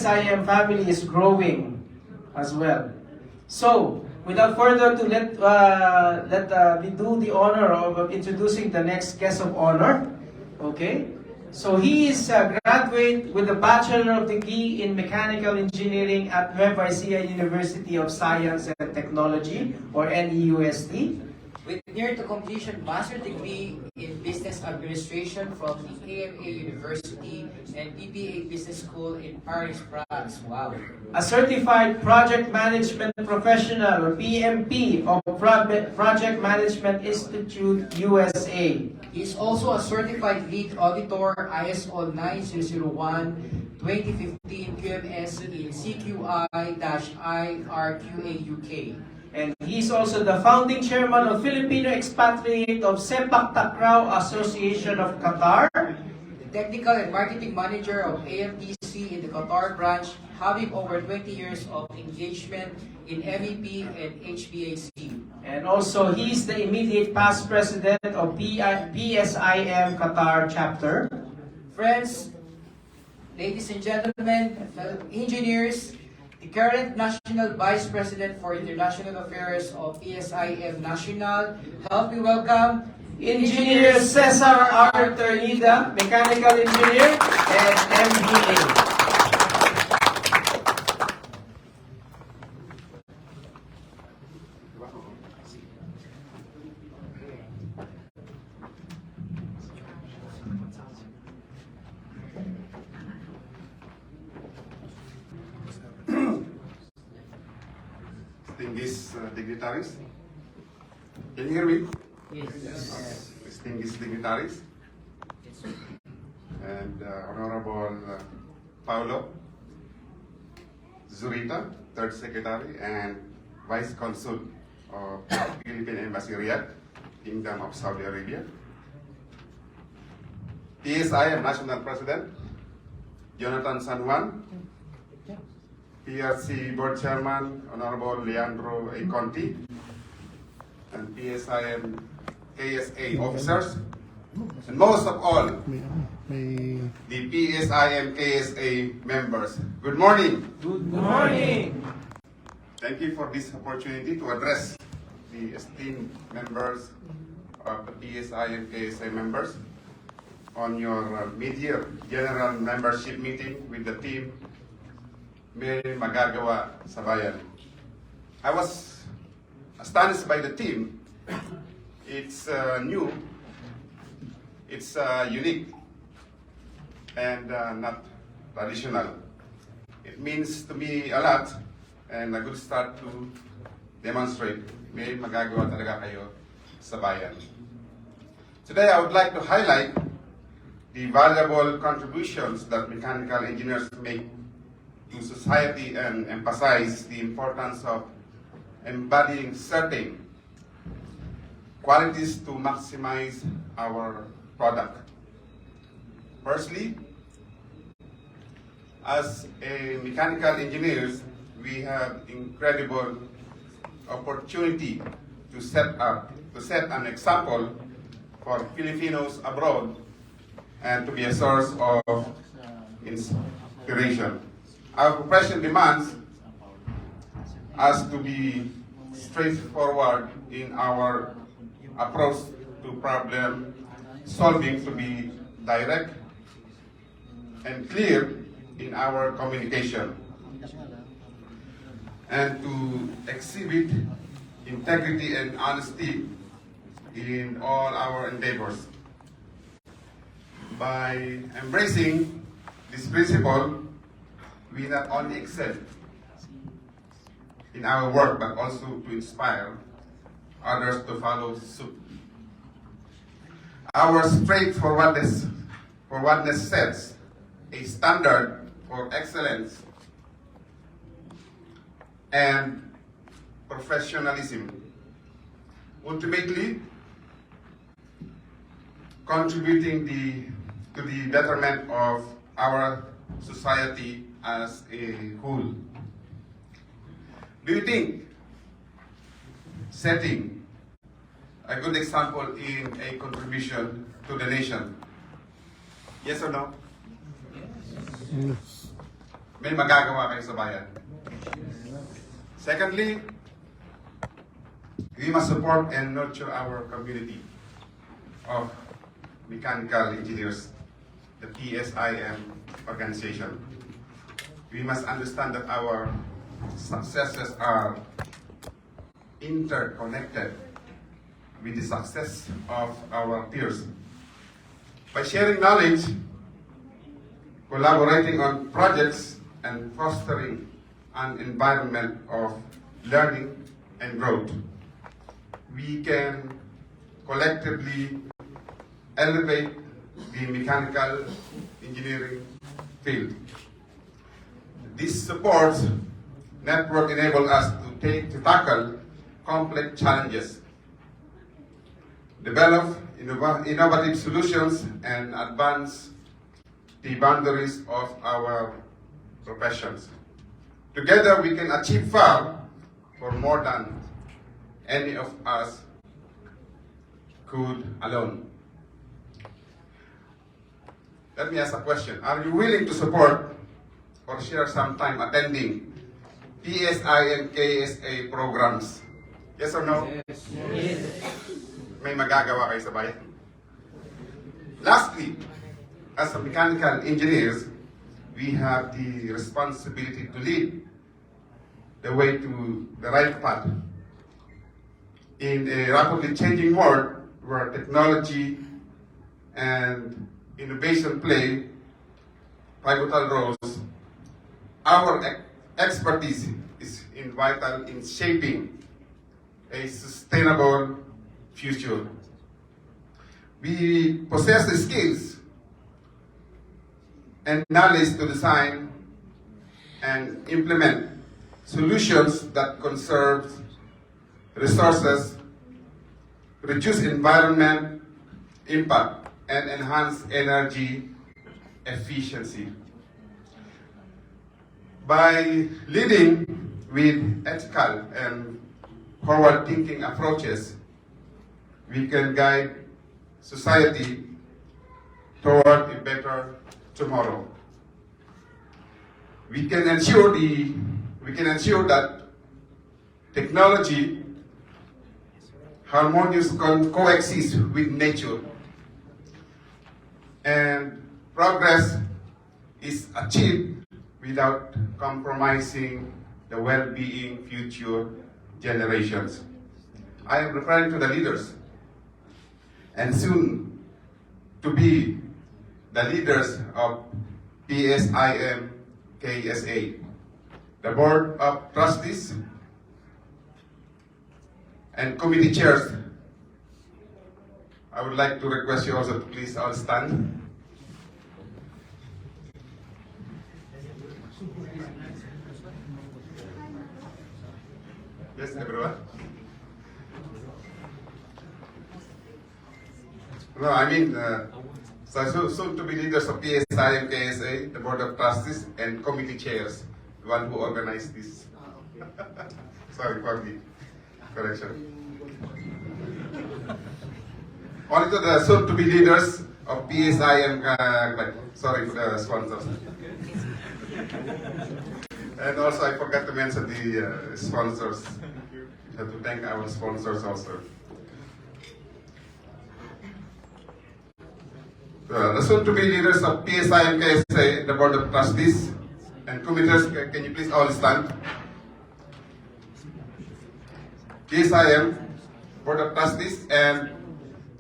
PSIM family is growing as well. So, without further ado, let me do the honor of introducing the next guest of honor. Okay? So he is a graduate with a Bachelor of Degree in Mechanical Engineering at VPI-Intl University of Science and Technology, or NEUST. With near to completion master degree in business administration from the AMA University and PPA Business School in Paris, France. Wow. A certified project management professional, or PMP, of Project Management Institute, USA. He is also a certified lead auditor ISO 9001-2015 QMS in CQI-IRQA UK. And he's also the founding chairman of Filipino expatriate of Sepak Takraw Association of Qatar. The technical and marketing manager of AMTC in the Qatar branch, having over 20 years of engagement in MEP and HVAC. And also, he's the immediate past president of PSIM Qatar chapter. Friends, ladies and gentlemen, fellow engineers, the current National Vice President for International Affairs of PSIM National, help me welcome Engineer Cesar Arthur Ida, Mechanical Engineer and MBA. Distinguished dignitaries, can you hear me? Yes. Distinguished dignitaries and Honorable Paulo Zurita, Third Secretary and Vice Consul of Philippine Embassy Riyadh, Kingdom of Saudi Arabia. PSIM National President Jonathan San Juan, PRC Board Chairman Honorable Leandro A. Conti, and PSIM KSA officers, and most of all, the PSIM KSA members. Good morning. Good morning. Thank you for this opportunity to address the esteemed members of the PSIM KSA members on your mid-year general membership meeting with the team may magagawa sa bayan. I was astonished by the team. It's new, it's unique, and not traditional. It means to me a lot, and a good start to demonstrate may magagawa talaga kayo sa bayan. Today I would like to highlight the valuable contributions that mechanical engineers make to society and emphasize the importance of embodying certain qualities to maximize our product. Firstly, as a mechanical engineers, we have incredible opportunity to set an example for Filipinos abroad and to be a source of inspiration. Our profession demands us to be straightforward in our approach to problem solving, to be direct and clear in our communication, and to exhibit integrity and honesty in all our endeavors. By embracing this principle, we not only excel in our work, but also to inspire others to follow suit. Our straightforwardness sets a standard for excellence and professionalism, ultimately contributing to the betterment of our society as a whole. Do you think setting a good example in a contribution to the nation? Yes or no? Yes. may magagawa kayo sa bayan. Secondly, we must support and nurture our community of mechanical engineers, the PSIM organization. We must understand that our successes are interconnected with the success of our peers. By sharing knowledge, collaborating on projects, and fostering an environment of learning and growth, we can collectively elevate the mechanical engineering field. This support network enables us to tackle complex challenges, develop innovative solutions, and advance the boundaries of our professions. Together, we can achieve far for more than any of us could alone. Let me ask a question. Are you willing to support or share some time attending PSIM KSA programs? Yes or no? Yes. May magagawa kayo sa bayan. Lastly, as a mechanical engineers, we have the responsibility to lead the way to the right path. In a rapidly changing world where technology and innovation play pivotal roles, our expertise is vital in shaping a sustainable future. We possess the skills and knowledge to design and implement solutions that conserve resources, reduce environment impact, and enhance energy efficiency. By leading with ethical and forward-thinking approaches, we can guide society toward a better tomorrow. We can ensure that technology harmoniously coexists with nature, and progress is achieved without compromising the well-being future generations. I am referring to the leaders, and soon to be the leaders of PSIM KSA, the Board of Trustees and committee chairs. I would like to request you also to please all stand. Yes, everyone. No, I mean, so soon to be leaders of PSIM KSA, the Board of Trustees and committee chairs, the one who organized this. Sorry for the correction. Only to the soon to be leaders of PSIM, sorry, sponsors. And also, I forgot to mention the sponsors. We have to thank our sponsors also. The soon-to-be leaders of PSIM KSA, the Board of Trustees and committees, can you please all stand? PSIM, Board of Trustees and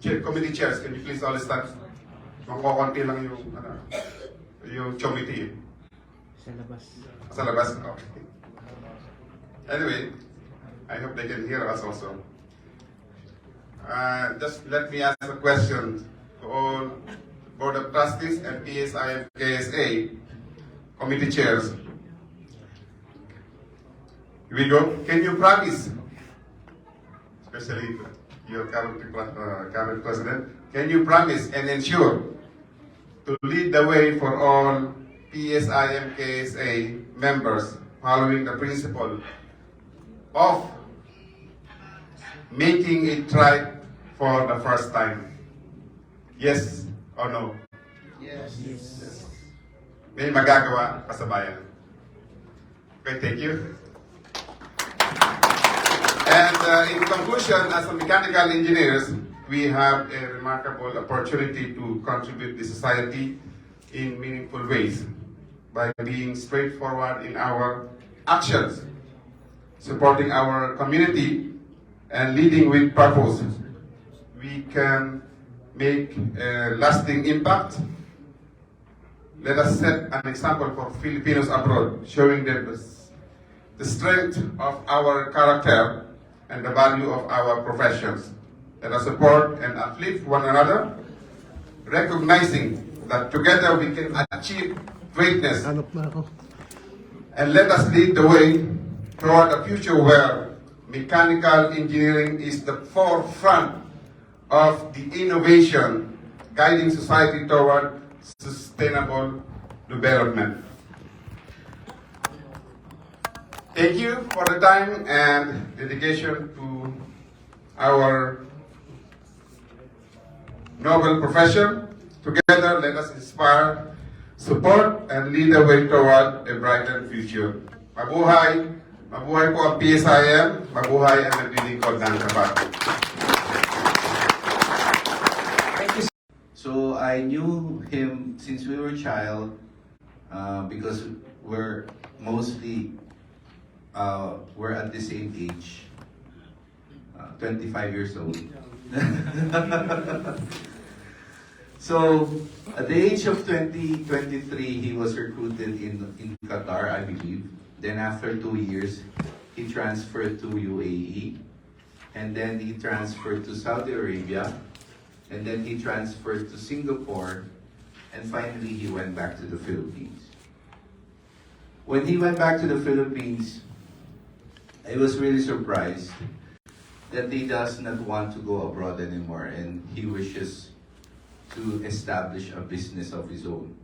committee chairs, can you please all stand? Makakonti lang yung committee. Sa labas. Okay. Anyway, I hope they can hear us also. Just let me ask a question to all Board of Trustees and PSIM KSA committee chairs. Here we go. Can you promise, especially your current president, can you promise and ensure to lead the way for all PSIM KSA members following the principle of making it right for the first time? Yes or no? Yes. Yes. May magagawa ka sa bayan. Okay, thank you. And in conclusion, as a mechanical engineers, we have a remarkable opportunity to contribute to society in meaningful ways by being straightforward in our actions, supporting our community, and leading with purpose. We can make a lasting impact. Let us set an example for Filipinos abroad, showing them the strength of our character and the value of our professions. Let us support and uplift one another, recognizing that together we can achieve greatness. And let us lead the way toward a future where mechanical engineering is the forefront of the innovation, guiding society toward sustainable development. Thank you for the time and dedication to our noble profession. Together, let us inspire, support, and lead the way toward a brighter future. Mabuhay! Mabuhay po ang PSIM, mabuhay ang naglilingkod ng kabato. So I knew him since we were a child because we're mostly we're at the same age, 25 years old. So at the age of 23, he was recruited in Qatar, I believe. Then after 2 years, he transferred to UAE, and then he transferred to Saudi Arabia, and then he transferred to Singapore, and finally he went back to the Philippines. When he went back to the Philippines, I was really surprised that he does not want to go abroad anymore, and he wishes to establish a business of his own.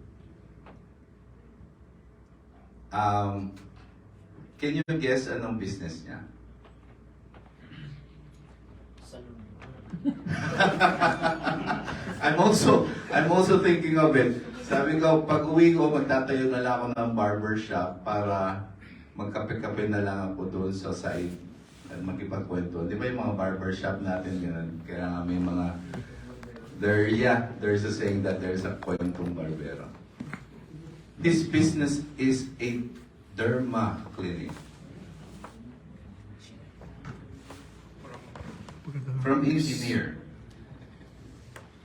Can you guess anong business niya? I'm also thinking of it. Sabi ko, pag uwi ko, magtatayo na lang ako ng barber shop para magkape-kape na lang ako doon sa side at makipagkwento. Di ba yung mga barber shop natin ganun? Kaya nga may mga there's a saying that there's a kwentong barbero. His business is a derma clinic. From engineer.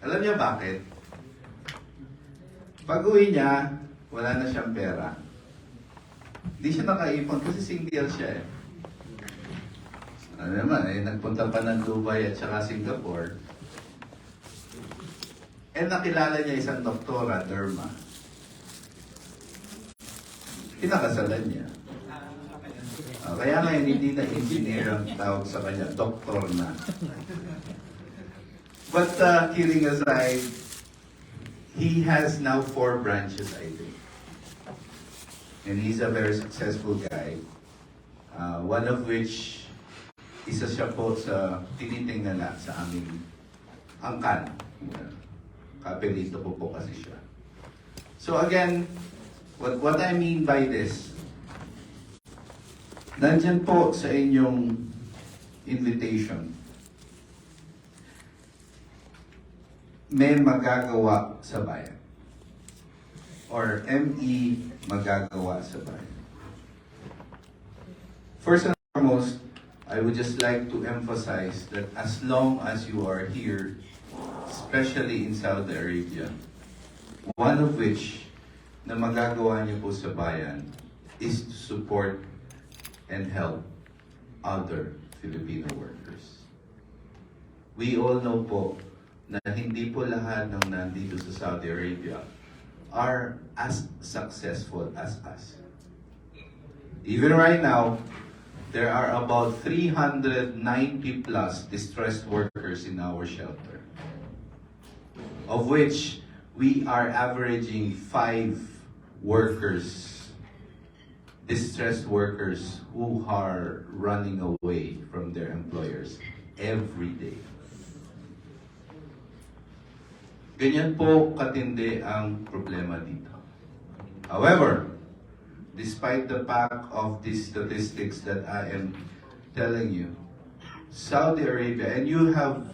Alam niyo bakit? Pag-uwi niya, wala na siyang pera. Hindi siya nakaipon kasi single siya eh. Ano naman eh, nagpunta pa ng Dubai at saka Singapore. And nakilala niya isang doktora, derma. Pinakasalan niya. Kaya ngayon hindi na engineer ang tawag sa kanya, doktor na. But kidding aside, he has now 4 branches, I think. And he's a very successful guy. One of which, isa siya po sa tinitingnan na sa aming angkan. Kapelito po kasi siya. So again, what I mean by this, nandyan po sa inyong invitation, may magagawa sa bayan. Or ME magagawa sa bayan. First and foremost, I would just like to emphasize that as long as you are here, especially in Saudi Arabia, one of which na magagawa niyo po sa bayan is to support and help other Filipino workers. We all know po na hindi po lahat ng nandito sa Saudi Arabia are as successful as us. Even right now, there are about 390 plus distressed workers in our shelter, of which we are averaging 5 workers, distressed workers who are running away from their employers every day. Ganyan po katindi ang problema dito. However, despite the fact of these statistics that I am telling you, Saudi Arabia, and you have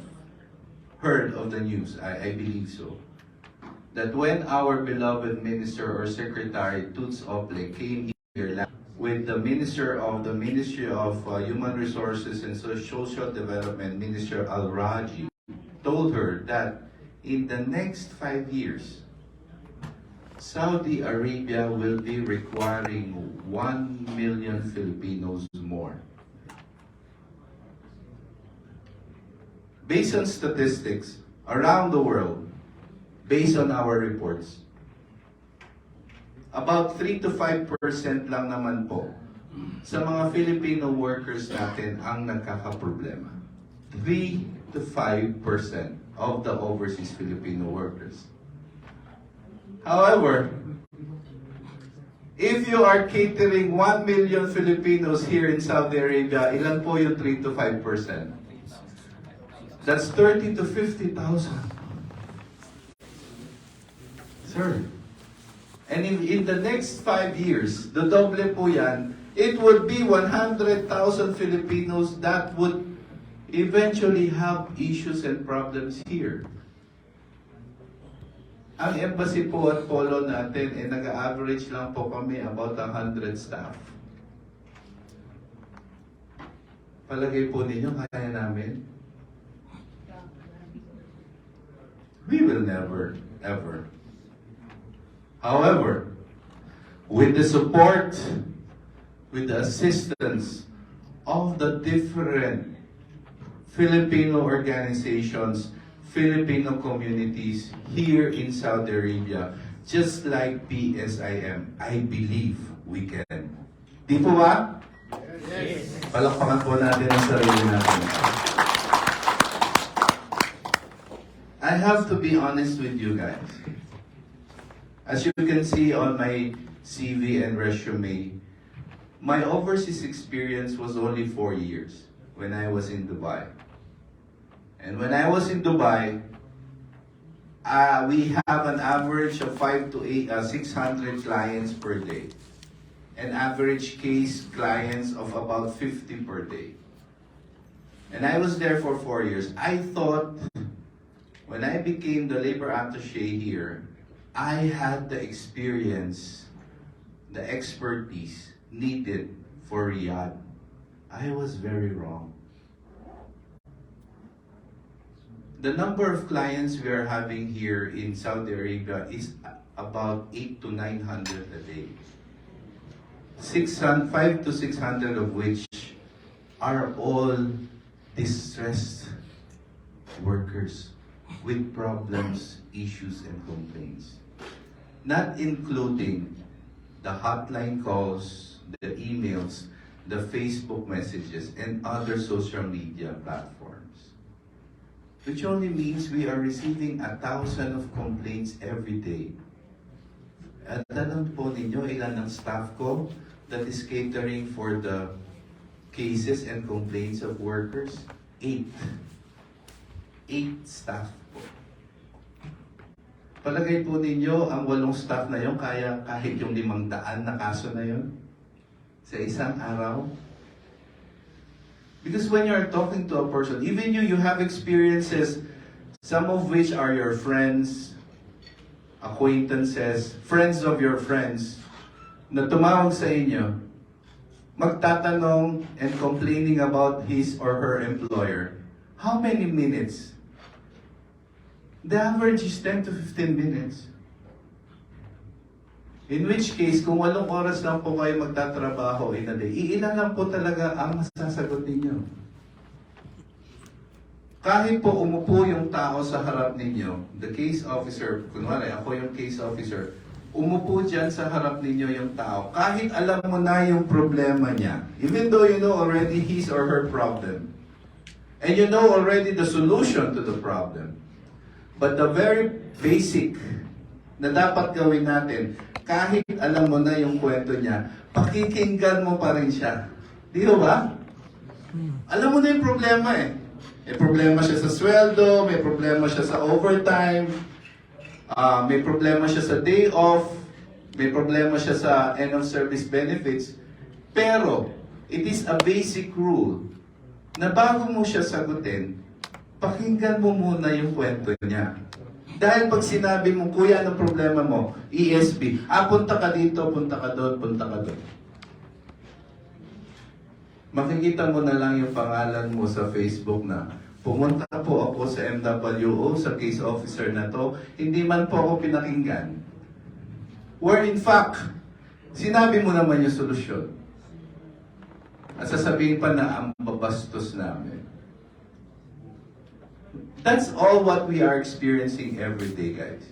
heard of the news, I believe so, that when our beloved Minister or Secretary Toots Ople came here with the Minister of the Ministry of Human Resources and Social Development, Minister Al-Raji, told her that in the next 5 years, Saudi Arabia will be requiring 1 million Filipinos more. Based on statistics around the world, based on our reports, about 3 to 5% lang naman po sa mga Filipino workers natin ang nagkakaproblema. 3 to 5% of the overseas Filipino workers. However, if you are catering 1 million Filipinos here in Saudi Arabia, ilan po yung 3 to 5%? That's 30 to 50,000. Sir. And in the next 5 years, the doble po yan, it would be 100,000 Filipinos that would eventually have issues and problems here. Ang embassy po at polo natin, nag-average lang po kami about 100 staff. Palagay po ninyo, kaya namin? We will never, ever. However, with the support, with the assistance of the different Filipino organizations, Filipino communities here in Saudi Arabia, just like PSIM, I believe we can. Di po ba? Yes. Palakpakan po natin ang sarili natin. I have to be honest with you guys. As you can see on my CV and resume, my overseas experience was only 4 years when I was in Dubai. And when I was in Dubai, we have an average of 500 to 600 clients per day. An average case clients of about 50 per day. And I was there for 4 years. I thought when I became the labor attaché here, I had the experience, the expertise needed for Riyadh. I was very wrong. The number of clients we are having here in Saudi Arabia is about 800 to 900 a day. 500 to 600 of which are all distressed workers with problems, issues, and complaints. Not including the hotline calls, the emails, the Facebook messages, and other social media platforms. Which only means we are receiving 1,000 of complaints every day. At alam po ninyo ilan ang staff ko that is catering for the cases and complaints of workers? 8. 8 staff po. Palagay po ninyo ang 8 staff na yon kaya kahit yung 500 na kaso na yon sa isang araw? Because when you're talking to a person, even you have experiences, some of which are your friends, acquaintances, friends of your friends, na tumawag sa inyo, magtatanong and complaining about his or her employer. How many minutes? The average is 10 to 15 minutes. In which case, kung 8 oras lang po kayo magtatrabaho in a day, iilan lang po talaga ang masasagot ninyo. Kahit po umupo yung tao sa harap ninyo, the case officer, kunwari ako yung case officer, umupo dyan sa harap ninyo yung tao, kahit alam mo na yung problema niya, even though you know already his or her problem, and you know already the solution to the problem, but the very basic na dapat gawin natin, kahit alam mo na yung kwento niya, pakikinggan mo pa rin siya. Di ba? Alam mo na yung problema eh. May problema siya sa sweldo, may problema siya sa overtime, may problema siya sa day off, may problema siya sa end of service benefits, pero it is a basic rule na bago mo siya sagutin, pakinggan mo muna yung kwento niya. Dahil pag sinabi mo, kuya, anong problema mo? ESB. Punta ka dito, punta ka doon, punta ka doon. Makikita mo na lang yung pangalan mo sa Facebook na, pumunta po ako sa MWO, sa case officer na to, hindi man po ako pinakinggan. Where in fact, sinabi mo naman yung solusyon. At sasabihin pa na ang babastos namin. That's all what we are experiencing every day, guys.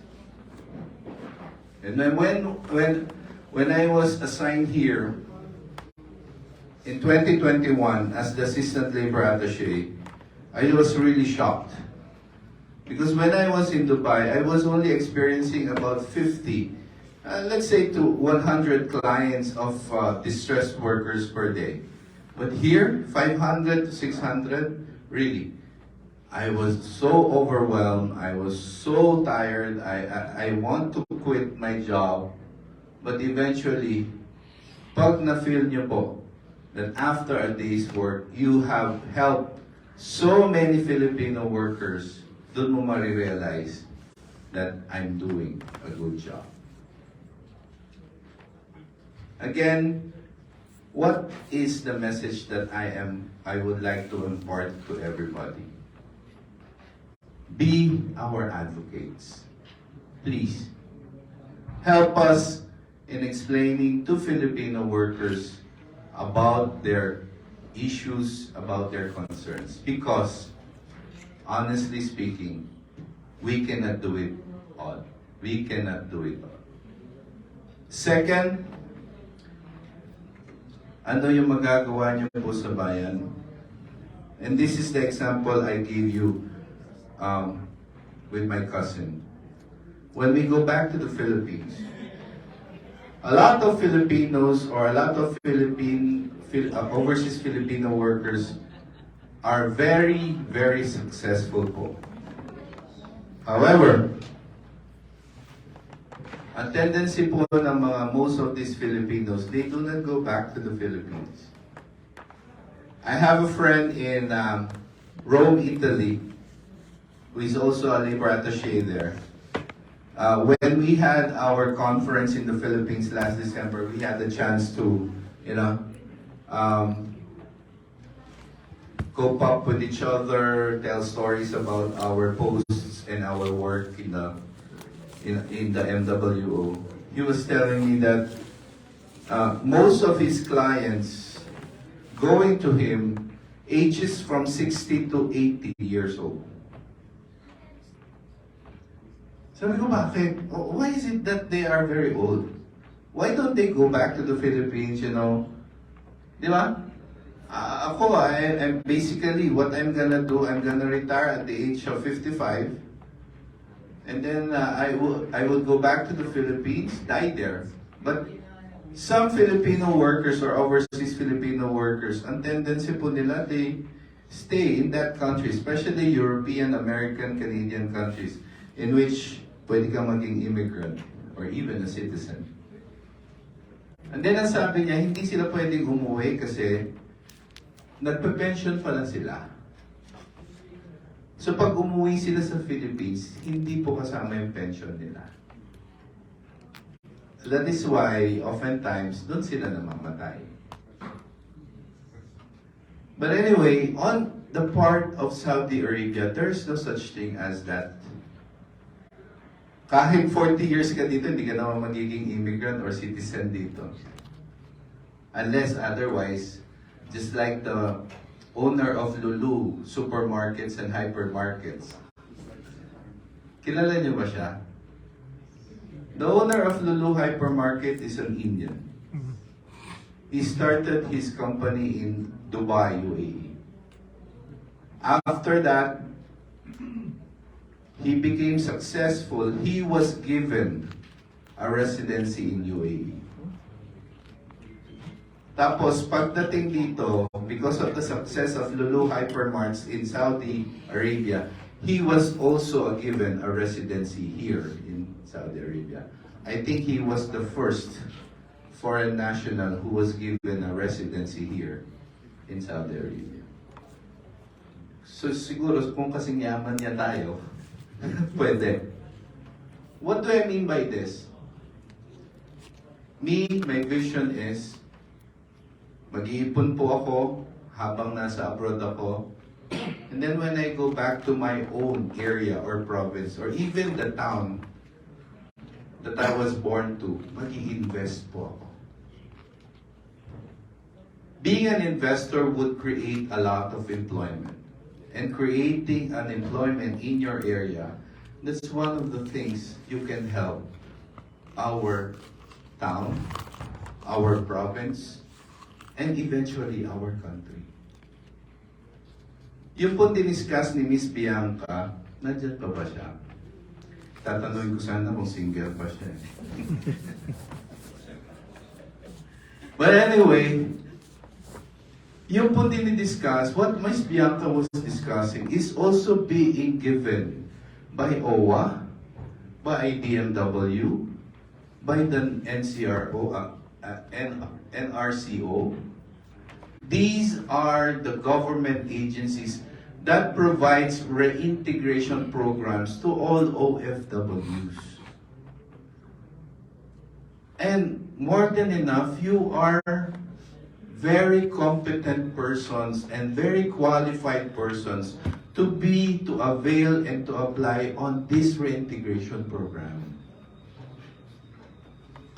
And when I was assigned here in 2021 as the Assistant Labor Attaché, I was really shocked. Because when I was in Dubai, I was only experiencing about 50, let's say to 100 clients of distressed workers per day. But here, 500 to 600, really. I was so overwhelmed, I was so tired, I want to quit my job. But eventually, pag na-feel nyo po that after a day's work, you have helped so many Filipino workers, doon mo marirealize that I'm doing a good job. Again, what is the message that I would like to impart to everybody? Be our advocates. Please, help us in explaining to Filipino workers about their issues, about their concerns. Because, honestly speaking, we cannot do it all. We cannot do it all. Second, ano yung magagawa niyo po sa bayan? And this is the example I gave you with my cousin. When we go back to the Philippines, a lot of Filipinos or a lot of overseas Filipino workers are very, very successful po. However, a tendency po ng most of these Filipinos, they do not go back to the Philippines. I have a friend in Rome, Italy, who is also a labor attaché there. When we had our conference in the Philippines last December, we had the chance to, cope up with each other, tell stories about our posts and our work in the MWO. He was telling me that most of his clients going to him ages from 60 to 80 years old. Sabi ko, bakit? Why is it that they are very old? Why don't they go back to the Philippines, Di ba? Ako, I'm basically, what I'm gonna do, I'm gonna retire at the age of 55. And then I would go back to the Philippines, die there. But some Filipino workers or overseas Filipino workers, ang tendency po nila, they stay in that country, especially European, American, Canadian countries, in which pwede ka maging immigrant or even a citizen. And then ang sabi niya, hindi sila pwedeng umuwi kasi nagpe-pension pa lang sila. So pag umuwi sila sa Philippines, hindi po kasama yung pension nila. That is why, oftentimes, doon sila namamatay. But anyway, on the part of Saudi Arabia, there is no such thing as that. Kahit 40 years ka dito, hindi ka naman magiging immigrant or citizen dito. Unless otherwise, just like the owner of Lulu supermarkets and hypermarkets. Kilala niyo ba siya? The owner of Lulu hypermarket is an Indian. He started his company in Dubai, UAE. After that, he became successful. He was given a residency in UAE. Tapos, pagdating dito, because of the success of Lulu Hypermarts in Saudi Arabia, he was also given a residency here in Saudi Arabia. I think he was the first foreign national who was given a residency here in Saudi Arabia. So siguro kung kasing yaman niya tayo, pwede. What do I mean by this? My vision is, mag-iipon po ako habang nasa abroad ako. And then when I go back to my own area or province or even the town that I was born to, mag-i-invest po ako. Being an investor would create a lot of employment. And creating an employment in your area, that's one of the things you can help our town, our province, and eventually our country. Yung po diniscuss ni Miss Bianca, nandiyan pa ba siya? Tatanungin ko sana kung single pa siya. But anyway, yung po dinidiscuss, what Miss Bianca was discussing is also being given by OWA, by DMW, by the NRCO. These are the government agencies that provides reintegration programs to all OFWs. And more than enough, you are very competent persons and very qualified persons to avail and to apply on this reintegration program.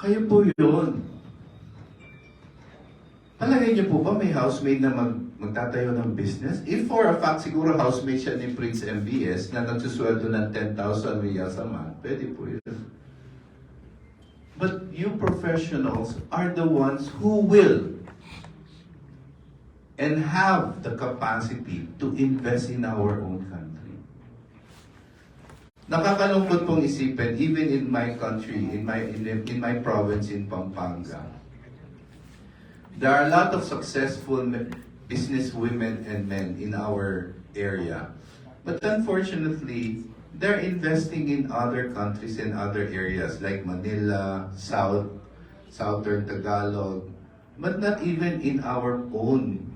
Kayo po yun. Palagay niyo po ba may housemate na magtatayo ng business? If for a fact siguro housemate siya ni Prince MBS na nagsusweldo ng 10,000 riyals a month, pwede po yun. But you professionals are the ones who will and have the capacity to invest in our own country. Nakakalungkot pong isipin, even in my country, in my province in Pampanga, there are a lot of successful business women and men in our area. But unfortunately, they're investing in other countries and other areas like Manila, Southern Tagalog, but not even in our own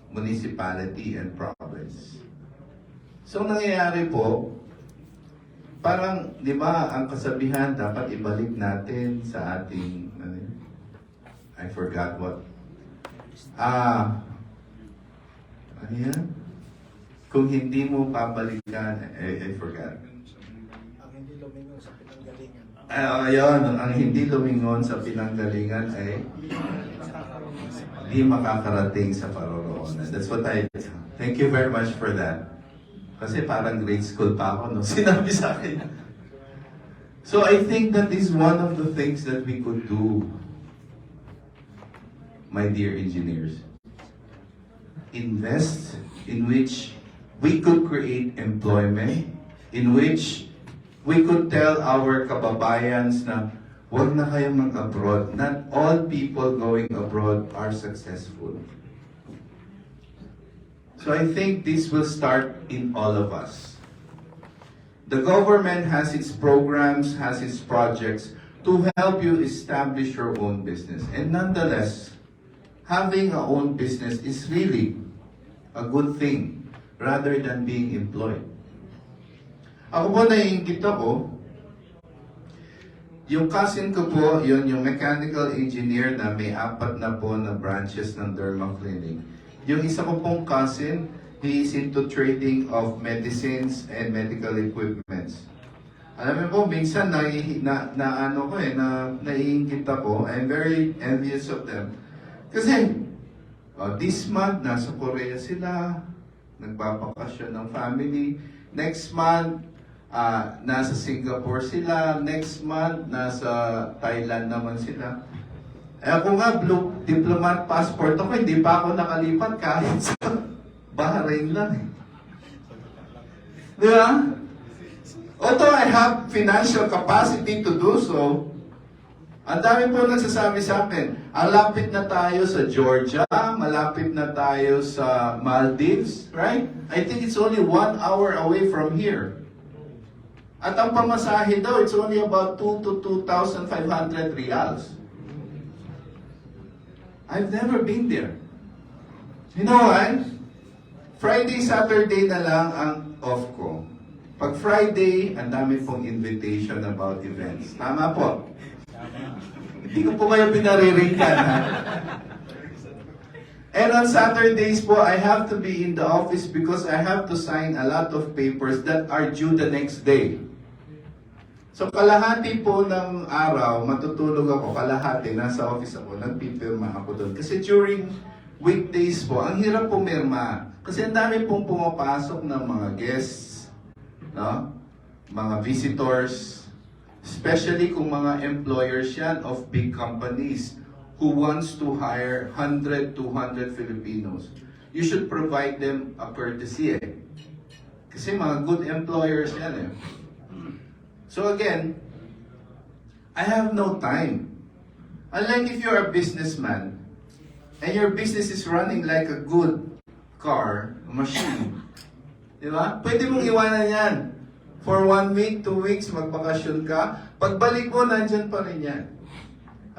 municipality and province. So nangyayari po, parang, di ba, ang kasabihan dapat ibalik natin sa ating, I forgot what, ano yan? Kung hindi mo papalikan, I forgot. Ang hindi lumingon sa pinanggalingan. Ayun, ang hindi lumingon sa pinanggalingan ay di makakarating sa paroroonan. That's what thank you very much for that. Kasi parang grade school pa ako nung sinabi sa akin. So I think that is one of the things that we could do, my dear engineers. Invest in which we could create employment, in which we could tell our kababayans na huwag na kayong mag-abroad. Not all people going abroad are successful. So I think this will start in all of us. The government has its programs, has its projects to help you establish your own business. And nonetheless, having a own business is really a good thing rather than being employed. Ako po naiingit ako, yung cousin ko po, yun yung mechanical engineer na may 4 na po na branches ng derma clinic. Yung isa ko pong cousin, he is into trading of medicines and medical equipments. Alam mo po, minsan naiingit ako. I'm very envious of them. Kasi, this month, nasa Korea sila, nagbabakasyon ng family. Next month, nasa Singapore sila. Next month, nasa Thailand naman sila. Ako nga, blue diplomat passport ako, hindi pa ako nakalipat kahit sa Bahrain lang. Di ba? Although I have financial capacity to do so, ang dami po nagsasabi sa akin, malapit na tayo sa Georgia, malapit na tayo sa Maldives, right? I think it's only 1 hour away from here. At ang pamasahe daw, it's only about 2 to 2,500 reals. I've never been there. You know what? Friday, Saturday na lang ang off ko. Pag Friday, ang dami pong invitation about events. Tama po? Hindi ko po kayo pinariringgan, ha? And on Saturdays po, I have to be in the office because I have to sign a lot of papers that are due the next day. So kalahati po ng araw, matutulog ako, kalahati, nasa office ako, nagpipirma ako doon. Kasi during weekdays po, ang hirap pumirma. Kasi ang dami pong pumapasok ng mga guests, no? Mga visitors, especially kung mga employers yan of big companies who wants to hire 100, 200 Filipinos. You should provide them a courtesy eh. Kasi mga good employers yan eh. So again, I have no time. Unlike if you're a businessman, and your business is running like a good car, a machine, di ba? Pwede mong iwanan yan. For 1 week, 2 weeks, magbakasyon ka. Pagbalik mo, nandyan pa rin yan.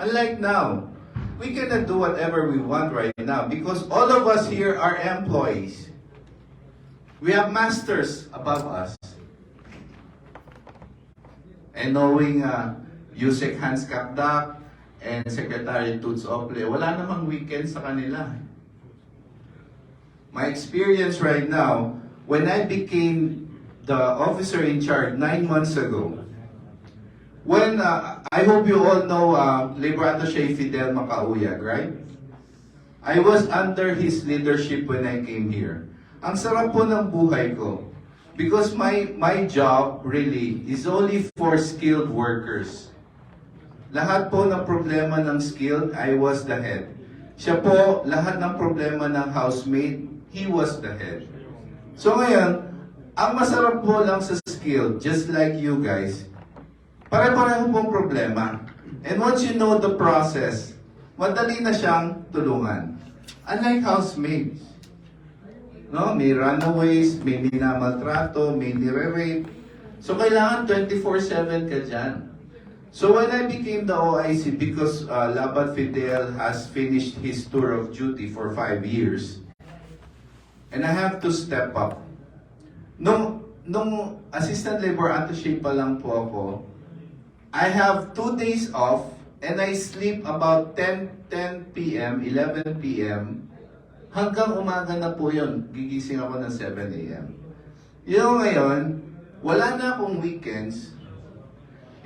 Unlike now, we cannot do whatever we want right now because all of us here are employees. We have masters above us. And knowing Yusek Hans Kapdak and Secretary Toots Ople, wala namang weekend sa kanila. My experience right now, when I became the officer in charge 9 months ago, when, I hope you all know Labor Attaché Fidel Macauyag, right? I was under his leadership when I came here. Ang sarap po ng buhay ko. Because my job really is only for skilled workers. Lahat po ng problema ng skilled, I was the head. Siya po, lahat ng problema ng housemaid, he was the head. So ngayon, ang masarap po lang sa skilled, just like you guys, pare-pareho pong problema. And once you know the process, madali na siyang tulungan. Unlike housemaids. No, may runaways, may minamaltrato, may nire-rape. So, kailangan 24/7 ka dyan. So, when I became the OIC, because Labat Fidel has finished his tour of duty for 5 years, and I have to step up. Nung assistant labor attaché pa lang po ako, I have 2 days off, and I sleep about 10 p.m., 11 p.m., hanggang umaga na po yun. Gigising ako ng 7 a.m. Yung ngayon, wala na akong weekends.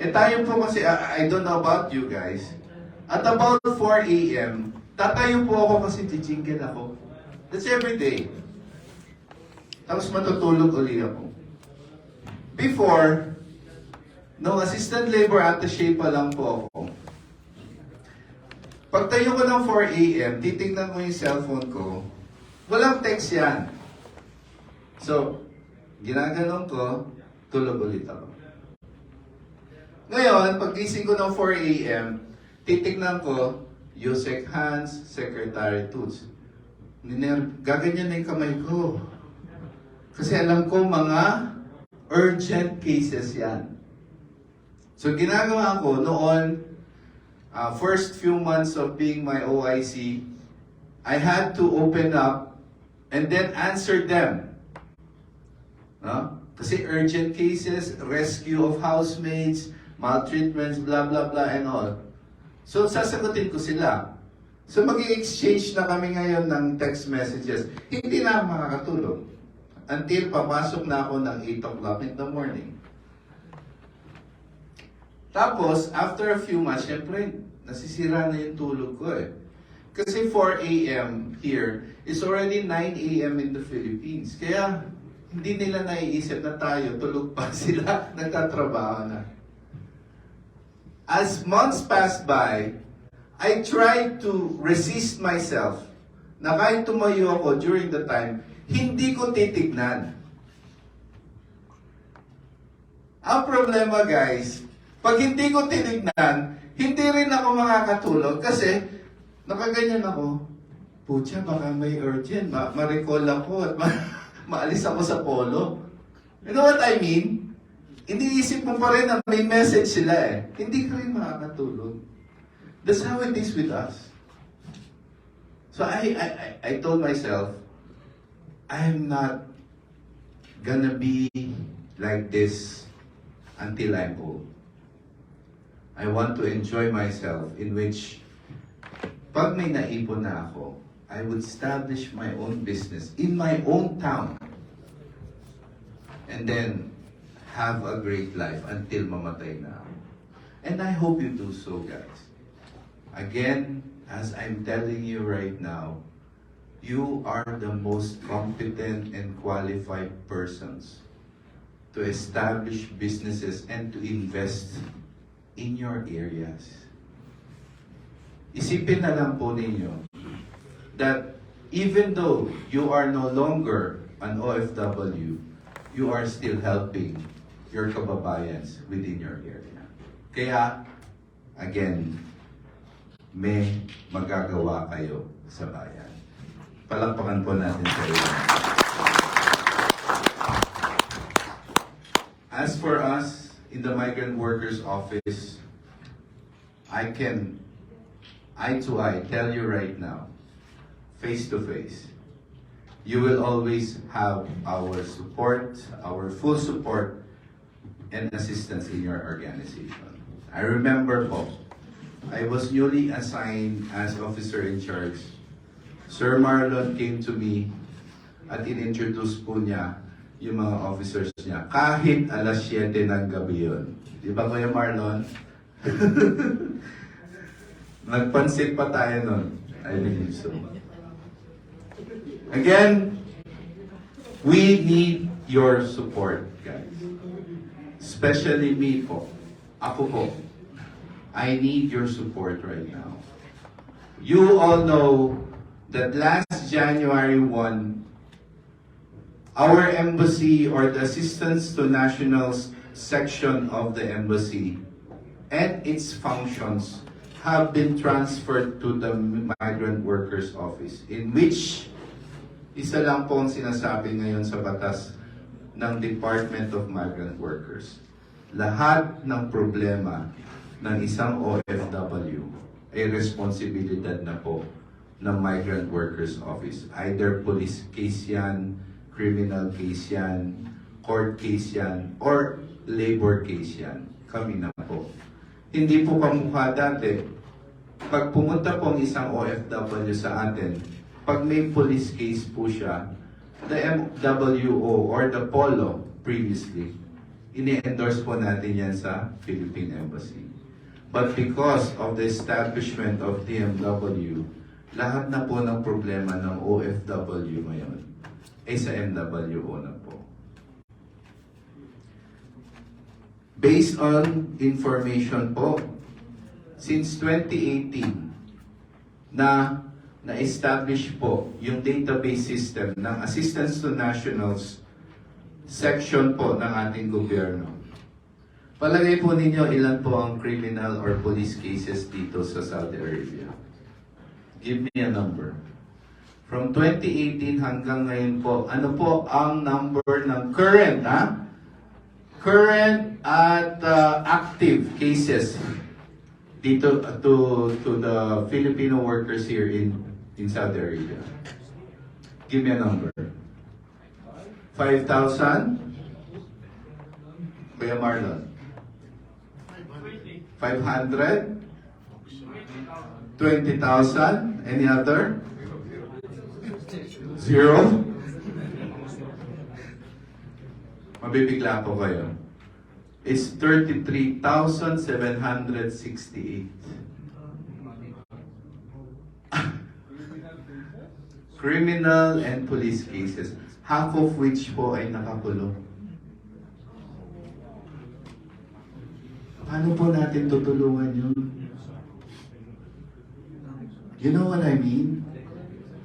Eh tayo po kasi, I don't know about you guys, at about 4 a.m., tatayo po ako kasi tijingle ako. That's every day. Tapos matutulog uli ako. Before, nung assistant labor attaché pa lang po ako, pagtayo ko ng 4 a.m., titignan ko yung cellphone ko, walang text yan. So, ginaganon ko, tulog ulit ako. Ngayon, paggising ko ng 4 a.m., titignan ko, Yusek Hans, Secretary Toots. Gaganyan na yung kamay ko. Kasi alam ko mga urgent cases yan. So, ginagawa ko noon, first few months of being my OIC, I had to open up and then answer them. No? Kasi urgent cases, rescue of housemates, maltreatments, blah, blah, blah, and all. So, sasagutin ko sila. So, mag-exchange na kami ngayon ng text messages. Hindi na ako makakatulog until papasok na ako ng 8 o'clock in the morning. Tapos, after a few months, syempre, nasisira na yung tulog ko eh. Kasi 4 a.m. here is already 9 a.m. in the Philippines. Kaya, hindi nila naiisip na tayo, tulog pa sila, nagtatrabaho na. As months passed by, I tried to resist myself na kahit tumayo ako during the time, hindi ko titignan. Ang problema guys, pag hindi ko tinignan, hindi rin ako makakatulog kasi nakaganyan ako. Pucha, baka may urgent. Ma-recall ako at maalis ako sa polo. You know what I mean? iniisip mo pa rin na may message sila eh. Hindi ka rin makakatulog. That's how it is with us. So I told myself, I'm not gonna be like this until I'm old. I want to enjoy myself in which pag may naipon na ako, I would establish my own business in my own town. And then have a great life until mamatay na ako. And I hope you do so, guys. Again, as I'm telling you right now, you are the most competent and qualified persons to establish businesses and to invest in your areas. Isipin na lang po ninyo that even though you are no longer an OFW, you are still helping your kababayans within your area. Kaya, again, may magagawa kayo sa bayan. Palakpakan po natin sa iyo. As for us, in the Migrant Workers Office, I can, eye to eye, tell you right now, face to face, you will always have our support, our full support, and assistance in your organization. I remember po, I was newly assigned as officer in charge. Sir Marlon came to me at in-introduce po niya yung mga officers niya. Kahit alas 7 ng gabi yun. Di ba Kuya Marlon? Nagpansit pa tayo nun. I believe so. Again, we need your support, guys. Especially me po. Ako po. I need your support right now. You all know that last January 1, our embassy or the Assistance to Nationals section of the embassy and its functions have been transferred to the Migrant Workers Office, in which isa lang po ang sinasabi ngayon sa batas ng Department of Migrant Workers. Lahat ng problema ng isang OFW ay responsibilidad na po ng Migrant Workers Office. Either police case yan, criminal case yan, court case yan, or labor case yan. Kami na po. Hindi po kamukha dati. Pag pumunta po ang isang OFW sa atin, pag may police case po siya, the MWO or the POLO previously, ini-endorse po natin yan sa Philippine Embassy. But because of the establishment of DMW, lahat na po ng problema ng OFW ngayon ay sa MWO na po. Based on information po, since 2018 na-establish po yung database system ng Assistance to Nationals section po ng ating gobyerno. Palagay po ninyo ilan po ang criminal or police cases dito sa Saudi Arabia. Give me a number. From 2018 hanggang ngayon po, ano po ang number ng current at active cases dito to the Filipino workers here in Saudi Arabia? Give me a number. 5,000? Kuya Marlon? 500? 20,000? Any other? Zero? Mabibigla po kayo. It's 33,768. Criminal and police cases, half of which po ay nakakulong. Paano po natin tutulungan yun? You know what I mean?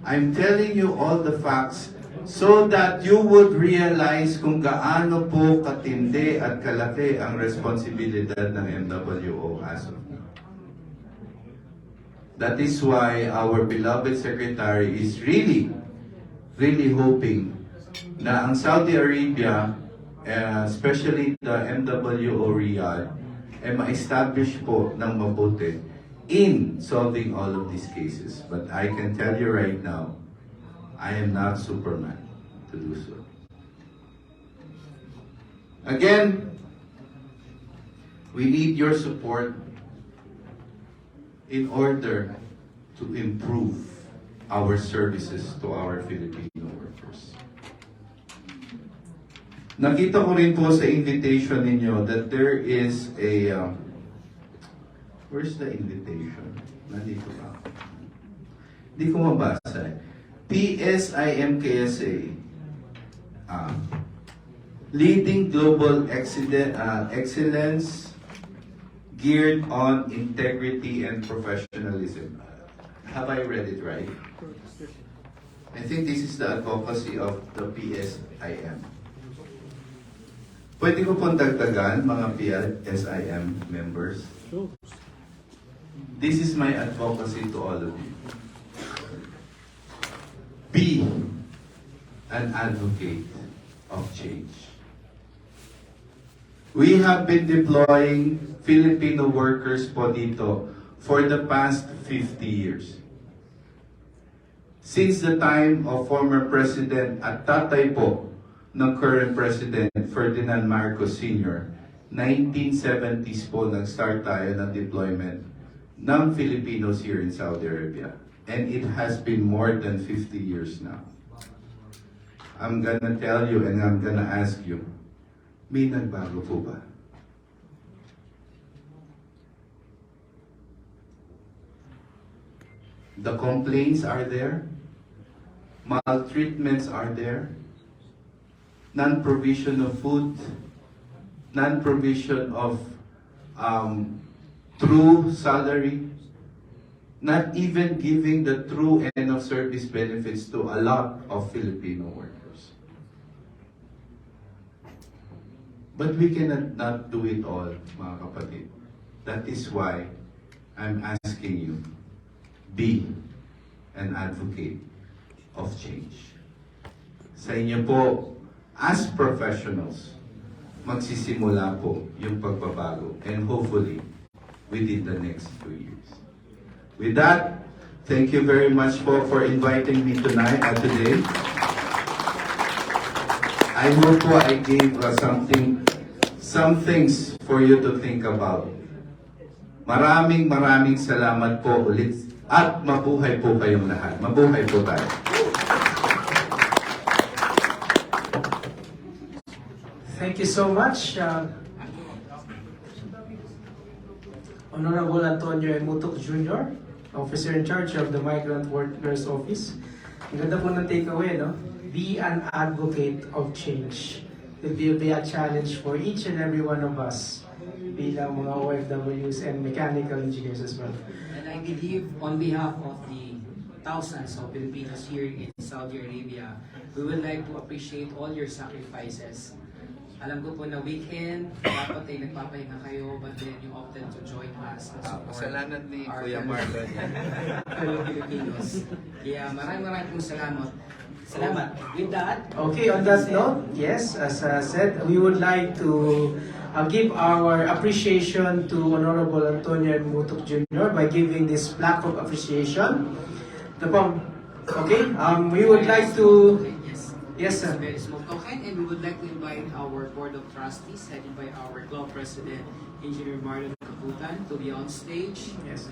I'm telling you all the facts so that you would realize kung gaano po katindi at kalaki ang responsibilidad ng MWO as of now. That is why our beloved Secretary is really hoping na ang Saudi Arabia especially the MWO Riyadh, ay ma-establish po ng mabuti in solving all of these cases. But I can tell you right now, I am not Superman to do so. Again, we need your support in order to improve our services to our Filipino workers. Nakita ko rin po sa invitation ninyo that there is a where's the invitation? Nandito ba? Hindi ko mabasa. PSIM KSA, leading global excellence geared on integrity and professionalism. Have I read it right? I think this is the advocacy of the PSIM. Pwede ko pong dagdagan, mga PSIM members. This is my advocacy to all of you. Be an advocate of change. We have been deploying Filipino workers po dito for the past 50 years. Since the time of former President at tatay po ng current President Ferdinand Marcos Sr., 1970s po nag-start tayo ng deployment ng Filipinos here in Saudi Arabia. And it has been more than 50 years now. I'm gonna tell you and I'm gonna ask you, may nagbago po ba? The complaints are there. Maltreatments are there. Non-provision of food. Non-provision of true salary. Not even giving the true end of service benefits to a lot of Filipino workers. But we cannot not do it all, mga kapatid. That is why I'm asking you, be an advocate of change. Sa inyo po, as professionals, magsisimula po yung pagbabago, and hopefully, within the next 2 years. With that, thank you very much for inviting me tonight today. I hope po I gave some things for you to think about. Maraming salamat po ulit at mabuhay po kayong lahat. Mabuhay po tayo. Thank you so much, Honorable Antonio Mutok Jr., Officer in charge of the Migrant Workers Office. Ang ganda po ng takeaway, no? Be an advocate of change. It will be a challenge for each and every one of us bilang mga OFWs and mechanical engineers as well. And I believe on behalf of the thousands of Filipinos here in Saudi Arabia, we would like to appreciate all your sacrifices. Alam ko po na weekend, dapat ay nagpapahinga kayo, but then you opted to join us and support Kasalanan ni our Kuya Marlon. fellow Filipinos. Kaya maraming pong salamat. Salamat. With that, Okay, on that note, yes, as I said, we would like to give our appreciation to Honorable Antonio Mutok Jr. by giving this plaque of appreciation. Okay, we would like to... Yes, it's a sir. very small token, and we would like to invite our Board of Trustees, headed by our Club President, Engineer Marlon Kaputan, to be on stage. Yes.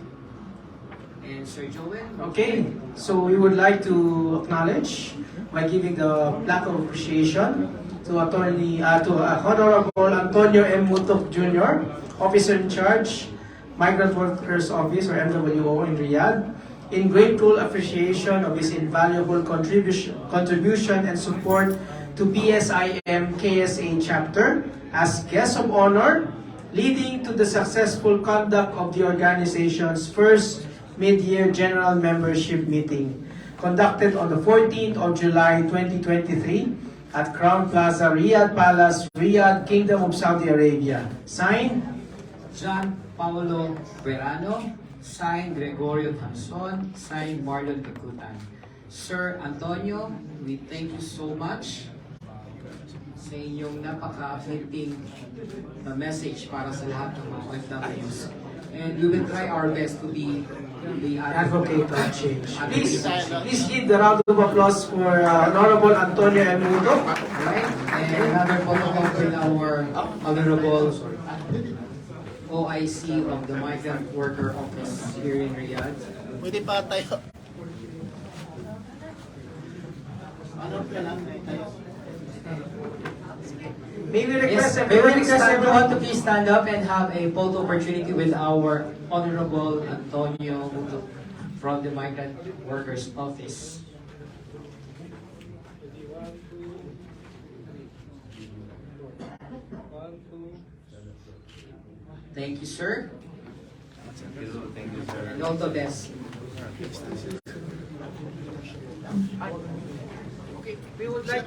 And Sir Joel. Okay, so we would like to acknowledge by giving the plaque of appreciation to Honorable Antonio M. Mutok Jr., Officer in Charge, Migrant Workers Office or MWO in Riyadh, in grateful appreciation of his invaluable contribution and support to PSIM KSA chapter as guest of honor, leading to the successful conduct of the organization's first mid-year general membership meeting, conducted on the 14th of July 2023 at Crown Plaza, Riyadh Palace, Riyadh, Kingdom of Saudi Arabia. Signed, John Paulo Verano, signed Gregorio Tanson, signed Marlon Kaputan. Sir Antonio, we thank you so much. sa inyong napaka-uplifting na message para sa lahat ng mga OFWs. And we will try our best to be the Advocate of change. Please give the round of applause for Honorable Antonio M. Muto. Right? And another protocol with our Honorable OIC of the Migrant Worker Office here in Riyadh. Pwede pa tayo. Ano pa lang tayo? May we Yes, request we will everyone request stand everyone up? to please stand up and have a photo opportunity with our Honorable Antonio Muto from the Migrant Workers Office. Thank you, sir. Thank you, sir. And all the best. Okay, we would like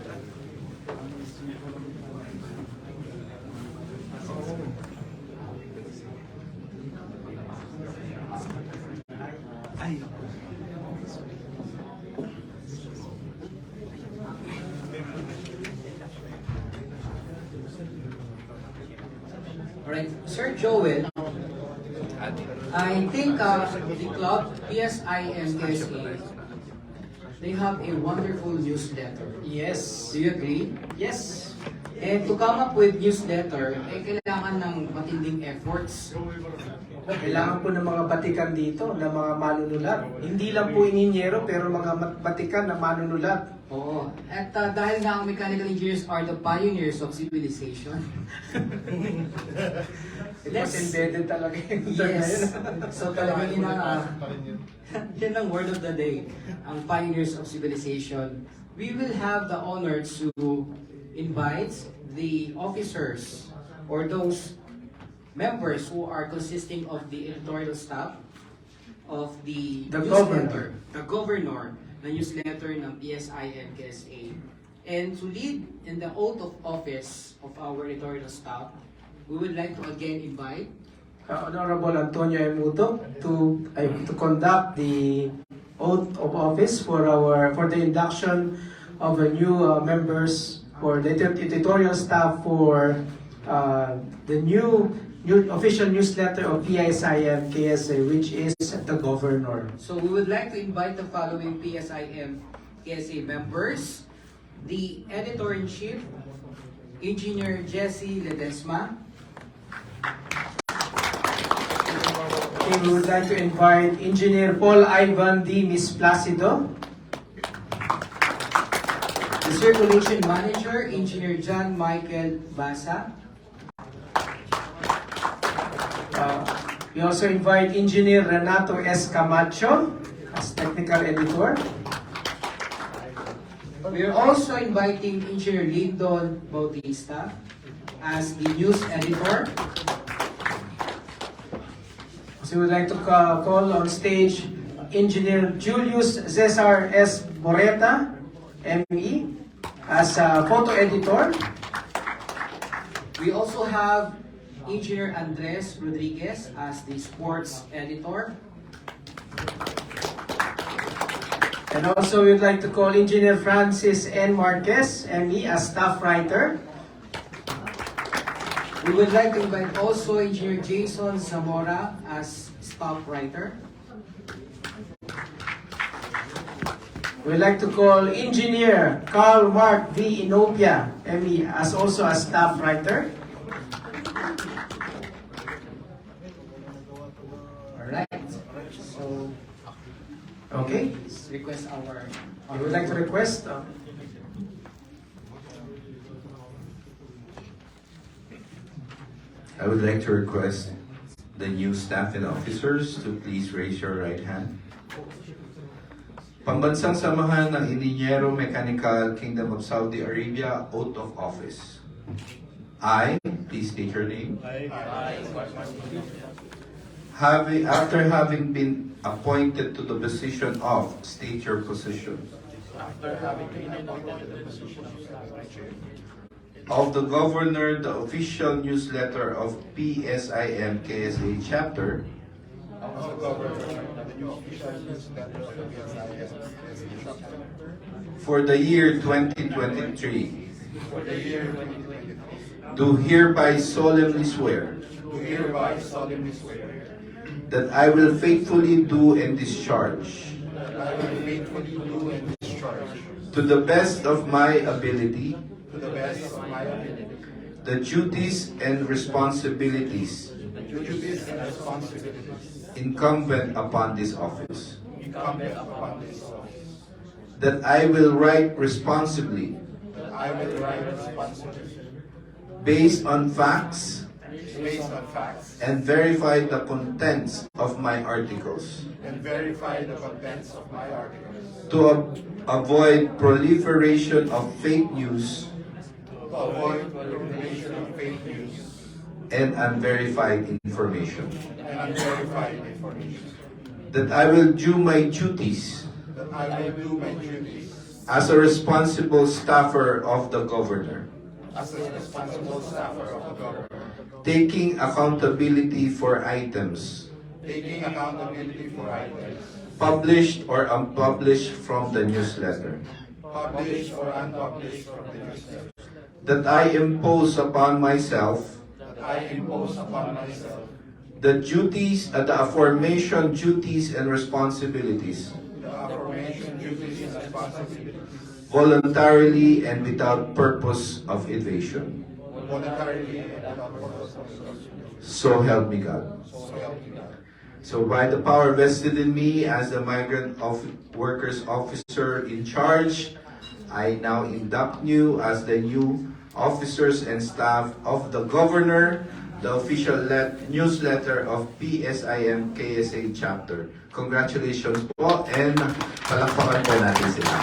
Alright, Sir Joel, I think the club, PSIM KSA, they have a wonderful newsletter. Yes. Do you agree? Yes. And to come up with newsletter, kailangan ng matinding efforts. Kailangan po ng mga batikan dito, ng mga manunulat. Hindi lang po inhinyero, pero mga batikan na manunulat. Oo. At dahil nga ang mechanical engineers are the pioneers of civilization. It was embedded talaga yung term na yun. Yes. So talagang yun yun ang word of the day. Ang pioneers of civilization. We will have the honor to invite the officers or those members who are consisting of the editorial staff of the newsletter, the governor, the newsletter ng PSIM KSA. And to lead in the oath of office of our editorial staff, we would like to again invite Honorable Antonio M. Muto to conduct the oath of office for the induction of the new members for the editorial staff for the new official newsletter of PSIM KSA, which is the governor. So we would like to invite the following PSIM KSA members: the Editor-in-Chief, Engineer Jesse Ledesma. Okay, we would like to invite Engineer Paul Ivan D. Misplacido. The Circulation Manager, Engineer John Michael Basa. We also invite Engineer Renato S. Camacho as Technical Editor. We are also inviting Engineer Lyndon Bautista as the News Editor. So we would like to call on stage Engineer Julius Cesar S. Boreta, ME, as Photo Editor. We also have Engineer Andres Rodriguez as the Sports Editor. And also we would like to call Engineer Francis N. Marquez, ME, as Staff Writer. We would like to invite also Engineer Jason Zamora as Staff Writer. We would like to call Engineer Carl Mark V. Inopia, ME, as also a Staff Writer. Alright. So, Okay. let's request our... We would like to request I would like to request the new staff and officers to please raise your right hand. Pambansang Samahan ng Inhenyero Mekanikal, Kingdom of Saudi Arabia, Oath of Office. I, please state your name. After having been appointed to the position of, state your position. Of the Governor, the official newsletter of PSIM KSA Chapter, for the year 2023, for the year 2023, do hereby solemnly swear do hereby solemnly swear that I will faithfully do and discharge, that I will faithfully do and discharge, to the best of my ability, to the best of my ability, the duties and responsibilities the duties and responsibilities incumbent upon this office, incumbent upon this office, that I will write responsibly, that I will write responsibly, based on facts, based on facts, and verify the contents of my articles, and verify the contents of my articles, to avoid proliferation of fake news to avoid proliferation of fake news and unverified information, and unverified information, that I will do my duties that I will do my duties as a responsible staffer of the governor, as a responsible staffer of the government, taking accountability for items taking accountability for items published or unpublished from the newsletter, published or unpublished from the newsletter, that I impose upon myself that I impose upon myself the aforementioned duties and responsibilities the aforementioned duties and responsibilities voluntarily and without purpose of evasion. voluntarily and without purpose of So help me God. so help me God. So by the power vested in me as the migrant workers officer in charge, I now induct you as the new officers and staff of the governor, the official newsletter of PSIM KSA chapter. Congratulations po, and palakpakan po natin sila.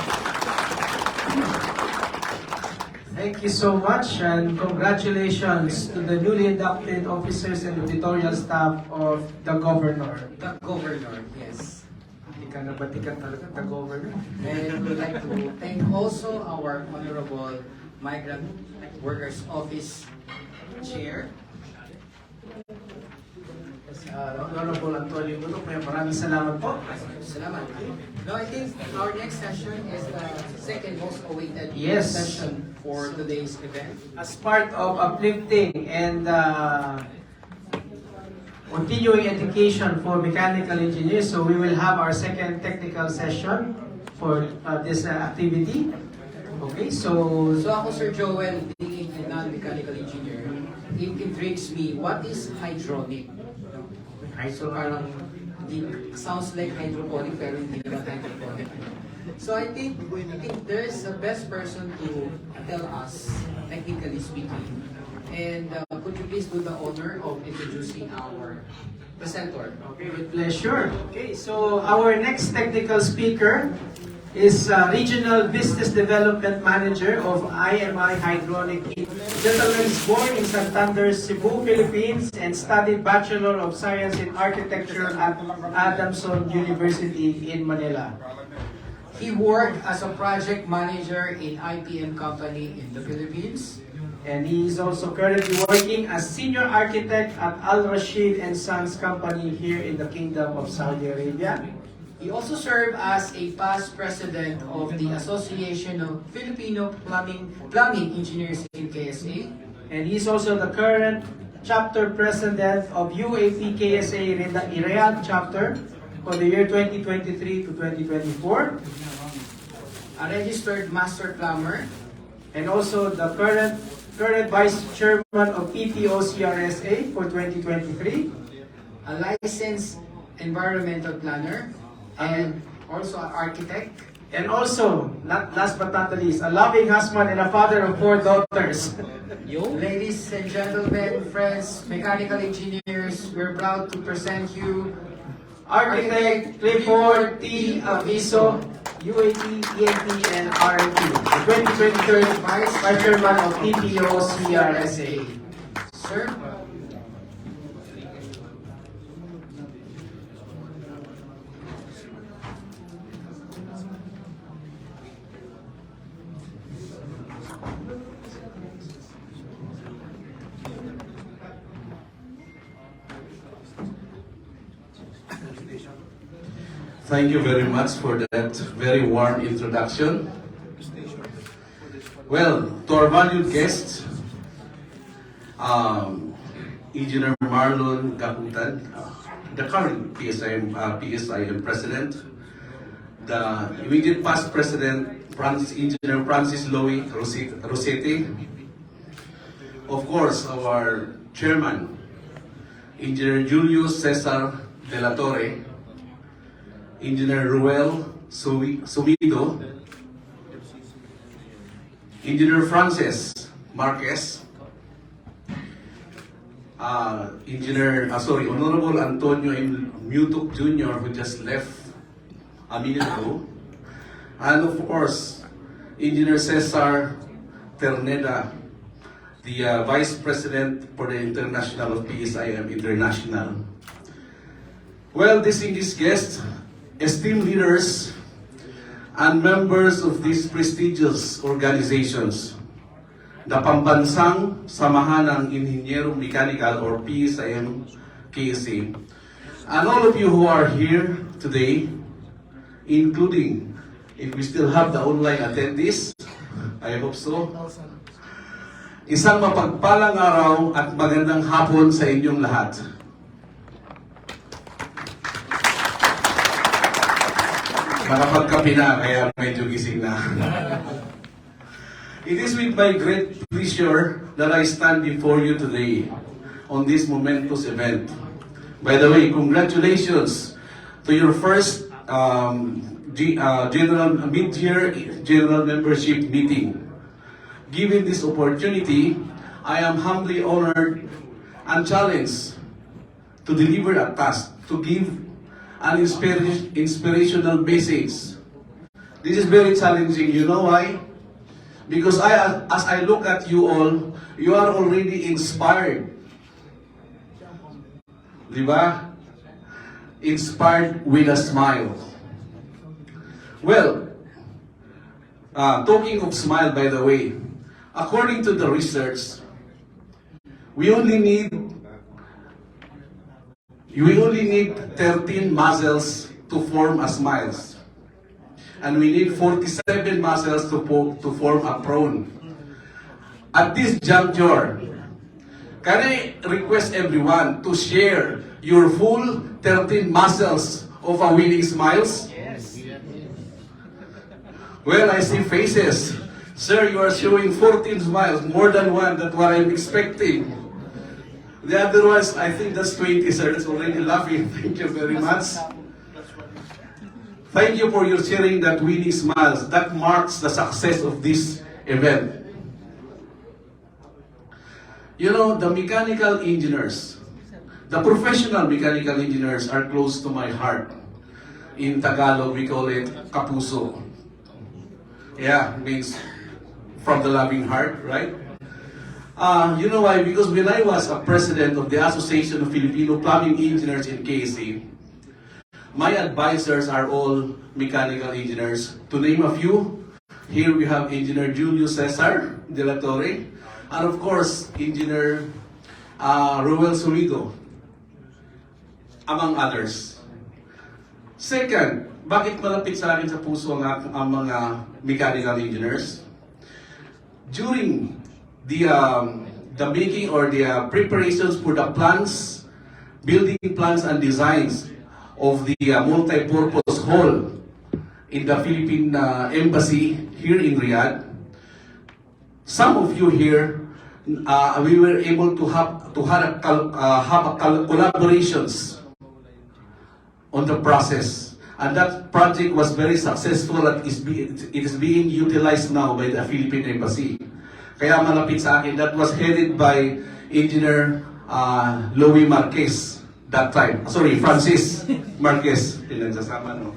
Thank you so much, and congratulations to the newly inducted officers and editorial staff of the governor. The governor, yes. Batikan na batikan talaga, the governor. And we would like to thank also our Honorable Migrant Workers Office Chair. Honorable Antonio Bulok, maraming salamat po. Salamat. Now, I think our next session is the second most awaited Yes. session for today's event. As part of uplifting and continuing education for mechanical engineers, so we will have our second technical session for this activity. Okay, so So ako, Sir Joel, being a non-mechanical engineer, it intrigues me, what is hydronic? So parang sounds like hydroponic pero hindi naman hydroponic. So I think there's the best person to tell us, technically speaking. And could you please do the honor of introducing our presenter? okay, with pleasure. Okay, so our next technical speaker is Regional Business Development Manager of IMI Hydronic. Gentleman is born in Santander, Cebu, Philippines, and studied Bachelor of Science in Architecture at Adamson University in Manila. He worked as a project manager in IPM company in the Philippines. And he is also currently working as Senior Architect at Al Rashid and Sons Company here in the Kingdom of Saudi Arabia. He also served as a past president of the Association of Filipino Plumbing Engineers in KSA. And he's also the current chapter president of UAP KSA Riyadh chapter for the year 2023 to 2024. A registered master plumber. And also the current vice chairman of PPO CRSA for 2023. A licensed environmental planner. And also an architect. And also, not last but not the least, a loving husband and a father of 4 daughters. Ladies and gentlemen, friends, mechanical engineers, we're proud to present you Architect Clifford T. Aviso, UAT, ENT, and RNT, the 2023 Vice Chairman of PPO CRSA. Sir? Thank you very much for that very warm introduction. Well, to our valued guests, Engineer Marlon Gaputan, the current PSIM President, the immediate past President, Engineer Francis Lowy Rossetti, of course, our Chairman, Engineer Julius Cesar De La Torre, Engineer Ruel Sumido, Engineer Francis Marquez, Honorable Antonio M. Mutuk Jr., who just left a minute ago, and of course, Engineer Cesar Terneda, the Vice President for the International of PSIM International. Well, distinguished guests, esteemed leaders, and members of these prestigious organizations, the Pambansang, Samahan ng Inhenyero Mekanikal or PSIM KSA, and all of you who are here today, including, if we still have the online attendees, I hope so. Isang mapagpalang araw at magandang hapon sa inyong lahat. Nakapagkape na, kaya medyo gising na. It is with my great pleasure that I stand before you today on this momentous event. By the way, congratulations to your first mid-year general membership meeting. Given this opportunity, I am humbly honored and challenged to deliver a task, to give an inspirational message. This is very challenging. You know why? Because as I look at you all, you are already inspired. Diba? Inspired with a smile. Well, talking of smile, by the way, according to the research, we only need 13 muscles to form a smile. And we need 47 muscles to form a frown. At this juncture, can I request everyone to share your full 13 muscles of a winning smiles? Yes. Well, I see faces. Sir, you are showing 14 smiles, more than one. That's what I'm expecting. The other ones, I think that's 20, sir. That's already laughing. Thank you very much. Thank you for your sharing that winning smiles. That marks the success of this event. You know, the mechanical engineers, the professional mechanical engineers are close to my heart. In Tagalog, we call it kapuso. Yeah, means from the loving heart, right? You know why? Because when I was a president of the Association of Filipino Plumbing Engineers in KSA, my advisors are all mechanical engineers. To name a few, here we have Engineer Julius Cesar De La Torre, and of course, Engineer Ruel Sumido, among others. Second, bakit malapit sa akin sa puso ang mga mechanical engineers? During the making or the preparations for the plans, building plans and designs of the multi-purpose hall in the Philippine Embassy here in Riyadh, some of you here, we were able to have collaborations on the process, and that project was very successful and it is being utilized now by the Philippine Embassy. Kaya malapit sa akin, that was headed by Engineer Lowy Marquez that time. Sorry, Francis Marquez. Pinagsasama, no?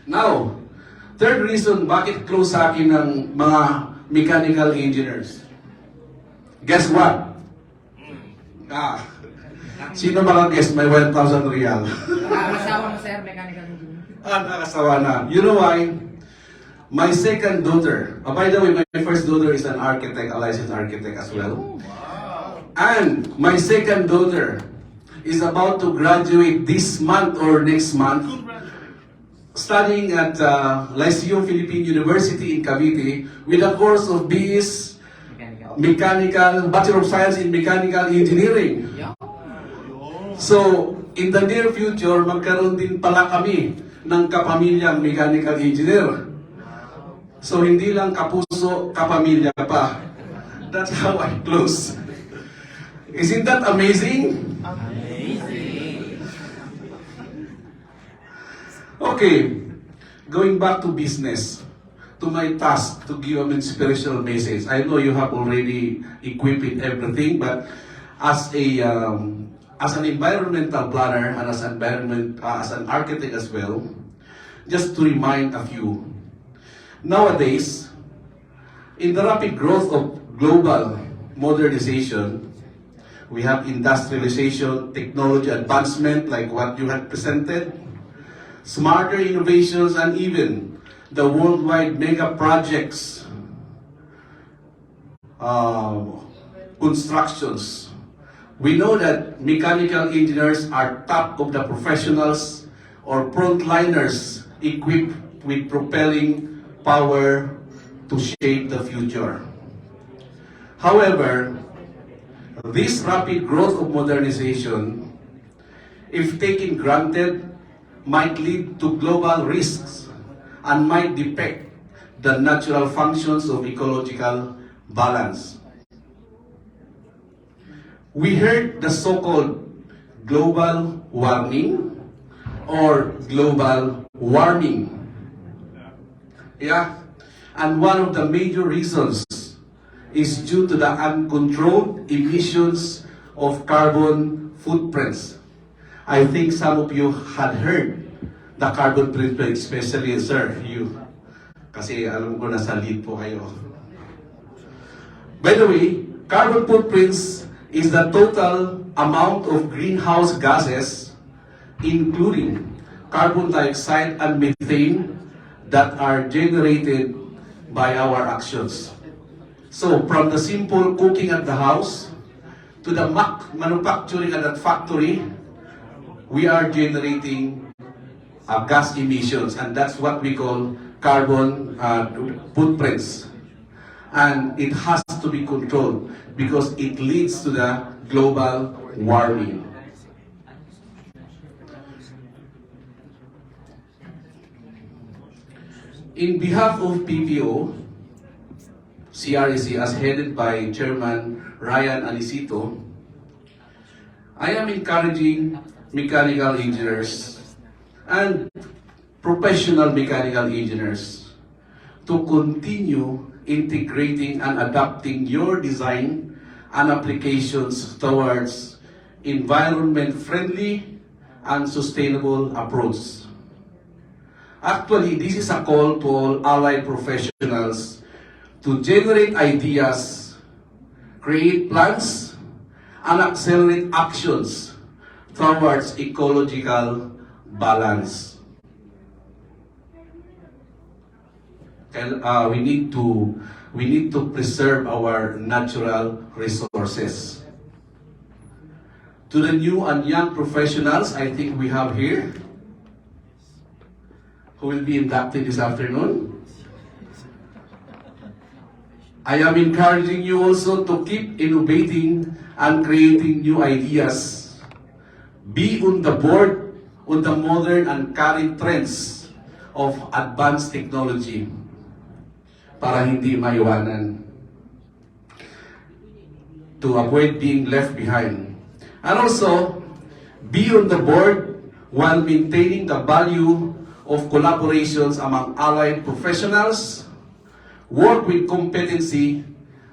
Now, third reason bakit close sa akin ng mga mechanical engineers. Guess what? Sino makaguess may 1,000 real? Nakakasawa mo, sir, mechanical engineer. Nakasawa na. You know why? My second daughter, by the way, my first daughter is an architect, a licensed architect as well. And my second daughter is about to graduate this month or next month studying at Lyceum Philippine University in Cavite with a course of BS Mechanical, Bachelor of Science in Mechanical Engineering. So, in the near future, magkaroon din pala kami ng kapamilyang mechanical engineer. So, hindi lang kapuso, kapamilya pa. That's how I close. Isn't that amazing? Okay, going back to business, to my task to give an inspirational message. I know you have already equipped with everything, but as an environmental planner and as an architect as well, just to remind a few. Nowadays, in the rapid growth of global modernization, we have industrialization, technology advancement like what you had presented, smarter innovations, and even the worldwide mega projects, constructions. We know that mechanical engineers are top of the professionals or frontliners equipped with propelling power to shape the future. However, this rapid growth of modernization, if taken granted, might lead to global risks and might defect the natural functions of ecological balance. We heard the so-called global warming or global warming. Yeah, and one of the major reasons is due to the uncontrolled emissions of carbon footprints. I think some of you had heard the carbon footprint, especially sir, you. Kasi alam ko nasa lead po kayo. By the way, carbon footprints is the total amount of greenhouse gases, including carbon dioxide and methane, that are generated by our actions. So, from the simple cooking at the house to the manufacturing at that factory, we are generating gas emissions, and that's what we call carbon footprints. And it has to be controlled because it leads to the global warming. In behalf of PPO, CREC, as headed by Chairman Ryan Anisito, I am encouraging mechanical engineers and professional mechanical engineers to continue integrating and adapting your design and applications towards environment-friendly and sustainable approach. Actually, this is a call to all allied professionals to generate ideas, create plans, and accelerate actions towards ecological balance. We need to preserve our natural resources. To the new and young professionals, I think we have here, who will be inducted this afternoon, I am encouraging you also to keep innovating and creating new ideas. Be on the board on the modern and current trends of advanced technology para hindi maiwanan, to avoid being left behind. And also, be on the board while maintaining the value of collaborations among allied professionals, work with competency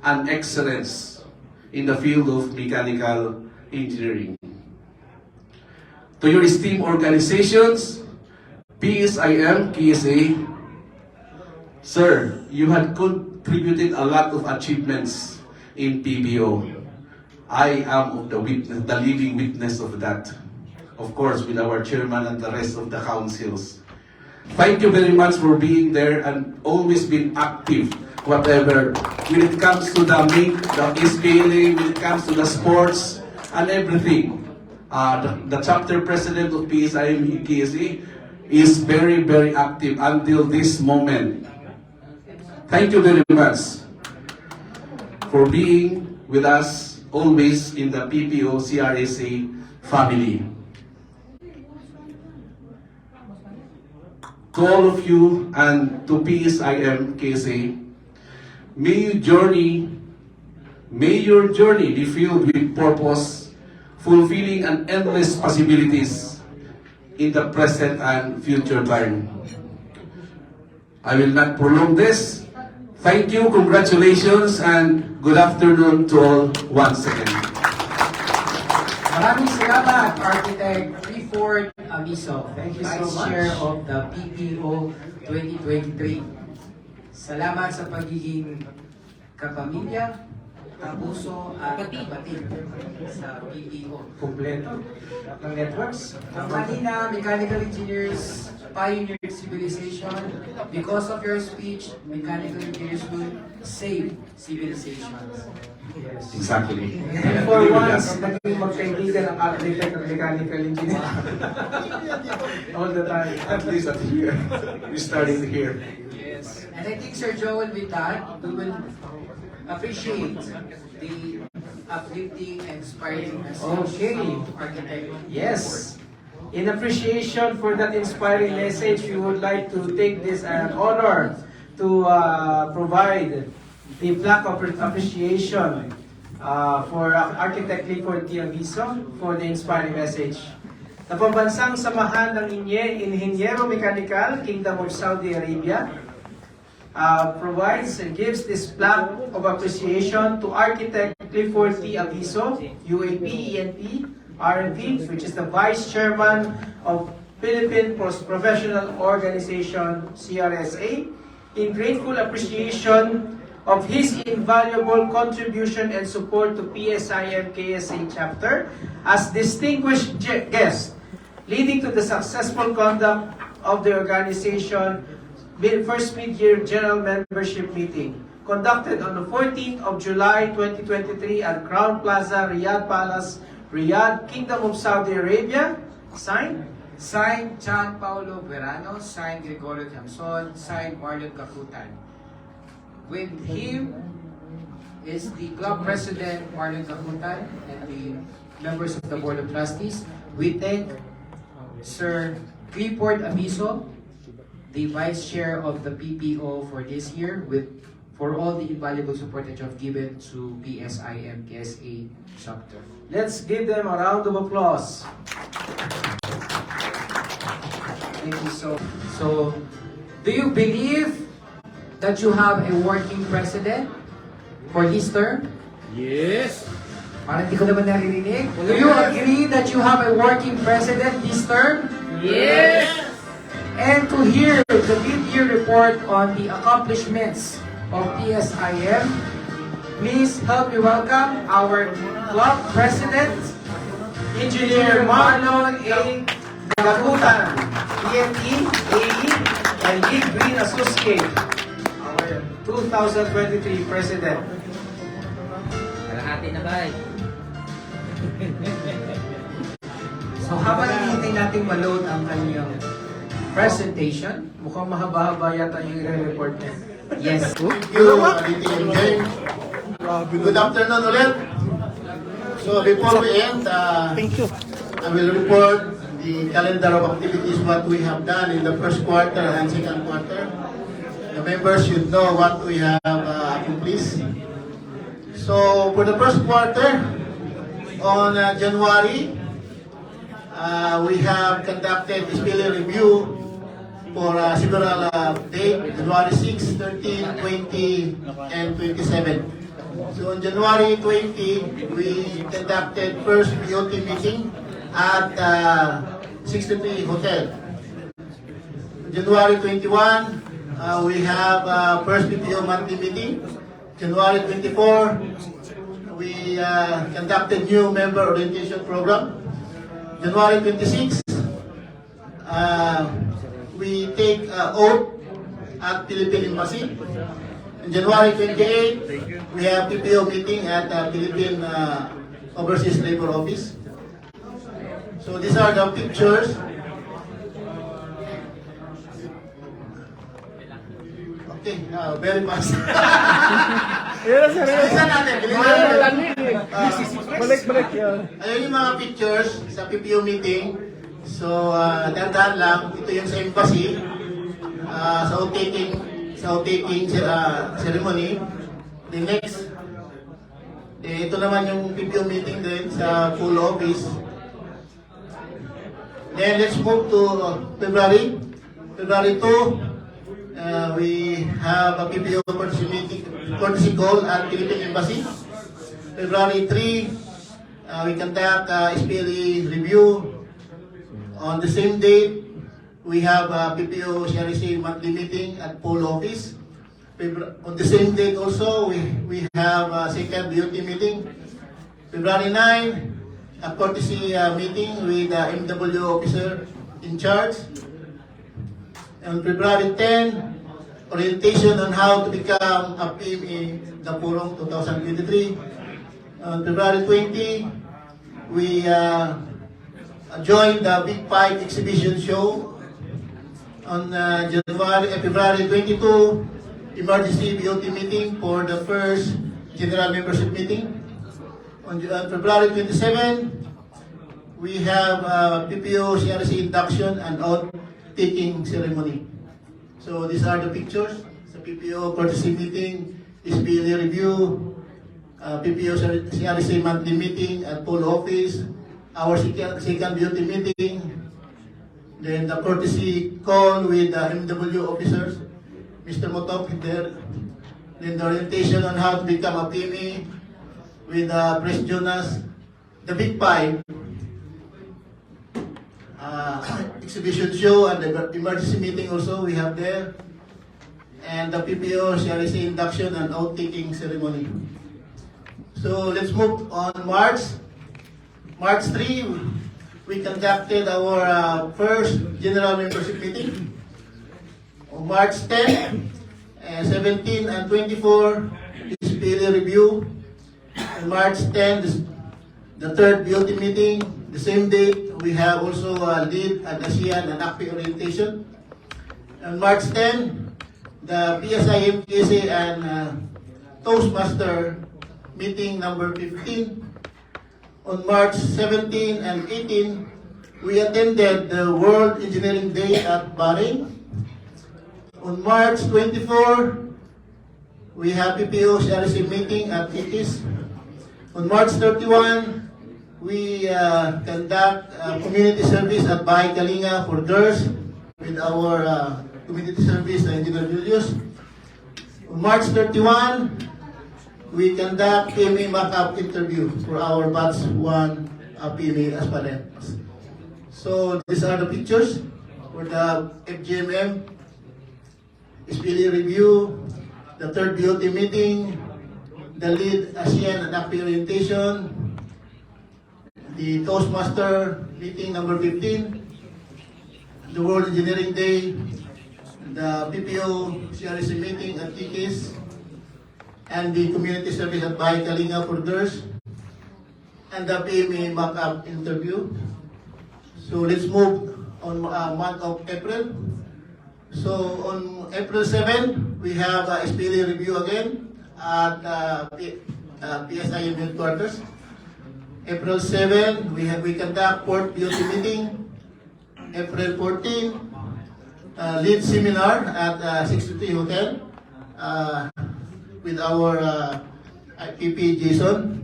and excellence in the field of mechanical engineering. To your esteemed organizations, PSIM, KSA, sir, you had contributed a lot of achievements in PPO. I am the living witness of that. Of course, with our chairman and the rest of the councils. Thank you very much for being there and always been active, whatever. When it comes to the SPLA, when it comes to the sports and everything. The chapter president of PSIM KSA, is very, very active until this moment. Thank you very much for being with us always in the PPO CRSA family. To all of you and to PSIM KSA, may your journey be filled with purpose, fulfilling and endless possibilities in the present and future time. I will not prolong this. Thank you, congratulations, and good afternoon to all once again. Maraming salamat, Architect Clifford Amiso, Thank you so Vice much. Chair of the PPO 2023. Salamat sa pagiging kapamilya, kapuso at kapatid sa PPO. Kompleto. Lahat ng networks. Ang kanina, Mechanical Engineers pioneered civilization. Because of your speech, Mechanical Engineers will save civilizations. Yes. Exactly. And for once, naging magkaibigan ang architect at mechanical engineer. All the time. At least at here. We started here. Yes. And I think, Sir Joel, with that, we will appreciate the uplifting and inspiring message Okay. of Architect. Yes. In appreciation for that inspiring message, we would like to take this an honor to provide the plaque of appreciation for Architect Clifford T. Aviso for the inspiring message. The Pambansang Samahan ng Inhenyero Mekanikal, Kingdom of Saudi Arabia, provides and gives this plaque of appreciation to Architect Clifford T. Aviso, UAP-ENP, RNP, which is the Vice Chairman of Philippine Professional Organization, CRSA, in grateful appreciation of his invaluable contribution and support to PSIM KSA chapter as distinguished guest, leading to the successful conduct of the organization first mid-year general membership meeting conducted on the 14th of July 2023 at Crown Plaza, Riyadh Palace, Riyadh, Kingdom of Saudi Arabia. Signed, Signed, John Paulo Verano. Signed, Gregorio Jamson. Signed, Marlon Kakutan. With him is the club president, Marlon Kakutan, and the members of the Board of Trustees. We thank Sir Clifford Amiso, the Vice Chair of the PPO for this year, for all the invaluable support that you have given to PSIM KSA chapter. let's give them a round of applause. Thank you so. Do you believe that you have a working president for this term? Yes. Parang hindi ko naman naririnig. Do you agree that you have a working president this term? Yes. And to hear the mid-year report on the accomplishments of PSIM, please help me welcome our club president, Engineer Marlon A. Kakutan, EME, AE, and League Green Associate, our 2023 President. Kalahati na ba eh? So habang hinihintay nating ma-load ang kanyang presentation, Mukhang mahaba-haba yata yung i-report niya. yes. Thank you, Aditi and James. Good afternoon ulit. So before we end, thank you. I will report the calendar of activities, what we have done in the first quarter and second quarter. The members should know what we have accomplished. So for the first quarter, on January, we have conducted display review for several dates, January 6, 13, 20, and 27. So on January 20, we conducted first BOT meeting at 63 Hotel. January 21, we have first PPO monthly meeting. January 24, we conducted new member orientation program. January 26, we take oath at Philippine Embassy. On January 28, we have PPO meeting at Philippine Overseas Labor Office. So these are the pictures. Okay, very fast. Bilisan natin, bilisan natin. Balik yan. Ayun yung mga pictures sa PPO meeting. So, dahan-dahan lang. Ito yung sa embassy. Sa outtaking ceremony. The next, ito naman yung PPO meeting din sa full office. Then let's move to February. February 2, we have a PPO courtesy call at Philippine Embassy. February 3, we conduct SPLE review. On the same date, we have a PPO CRC monthly meeting at Pole Office. On the same date also, we have a second BOT meeting. February 9, a courtesy meeting with the MWO officer in charge. On February 10, orientation on how to become a PME Dapurong 2023. On February 20, we joined the Big Five exhibition show. On February 22, emergency BOT meeting for the first general membership meeting. On February 27, we have PPO CRC induction and out-taking ceremony. So these are the pictures. The PPO courtesy meeting, SPLE review, PPO CRC monthly meeting at Pole Office, our second BOT meeting, then the courtesy call with the MWO officers, Mr. Motop there, then the orientation on how to become a PME with Pres Jonas, the Big Five exhibition show and the emergency meeting also we have there, and the PPO CRC induction and out-taking ceremony. So let's move on March 3, we conducted our first general membership meeting. On March 10, 17 and 24, SPLE review. On March 10, the third BOT meeting. The same date, we have also lead at ASEAN and ACPI orientation. On March 10, the PSIM, KSA and Toastmaster meeting number 15. On March 17 and 18, we attended the World Engineering Day at Bahrain. On March 24, we have PPO CRC meeting at Itis. On March 31, we conduct community service at Bahay Kalinga for girls with our community service, Engineer Julius. On March 31, we conduct PME mock-up interview for our batch 1 PME aspirants. So these are the pictures for the FGMM, SPLE review, the third BOT meeting, the lead ASEAN and ACPI orientation, the Toastmaster meeting number 15, the World Engineering Day, the PPO CRC meeting at TKS, and the community service at Bahay Kalinga for girls, and the PME mock-up interview. So let's move on month of April. So on April 7, we have a SPLE review again at PSIM headquarters. April 7, we conduct fourth BOT meeting. April 14, lead seminar at 63 Hotel with our PP Jason.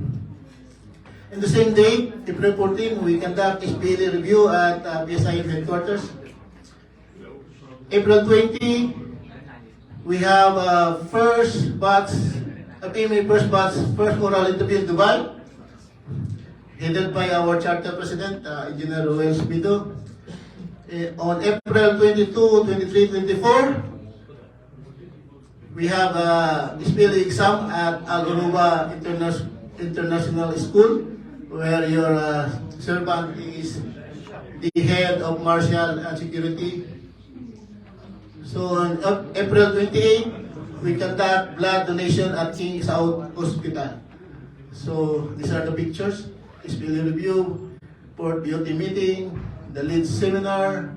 In the same date, April 14, we conduct SPLE review at PSIM headquarters. April 20, we have first batch, PME first batch, first oral interview in Dubai, headed by our charter president, Engineer Ruel Smido. On April 22, 23, 24, we have a SPLE exam at Al Uruba International School, where your servant is the head of martial and security. So on April 28, we conduct blood donation at King Saud Hospital. So these are the pictures. SPLE review, fourth BOT meeting, the lead seminar,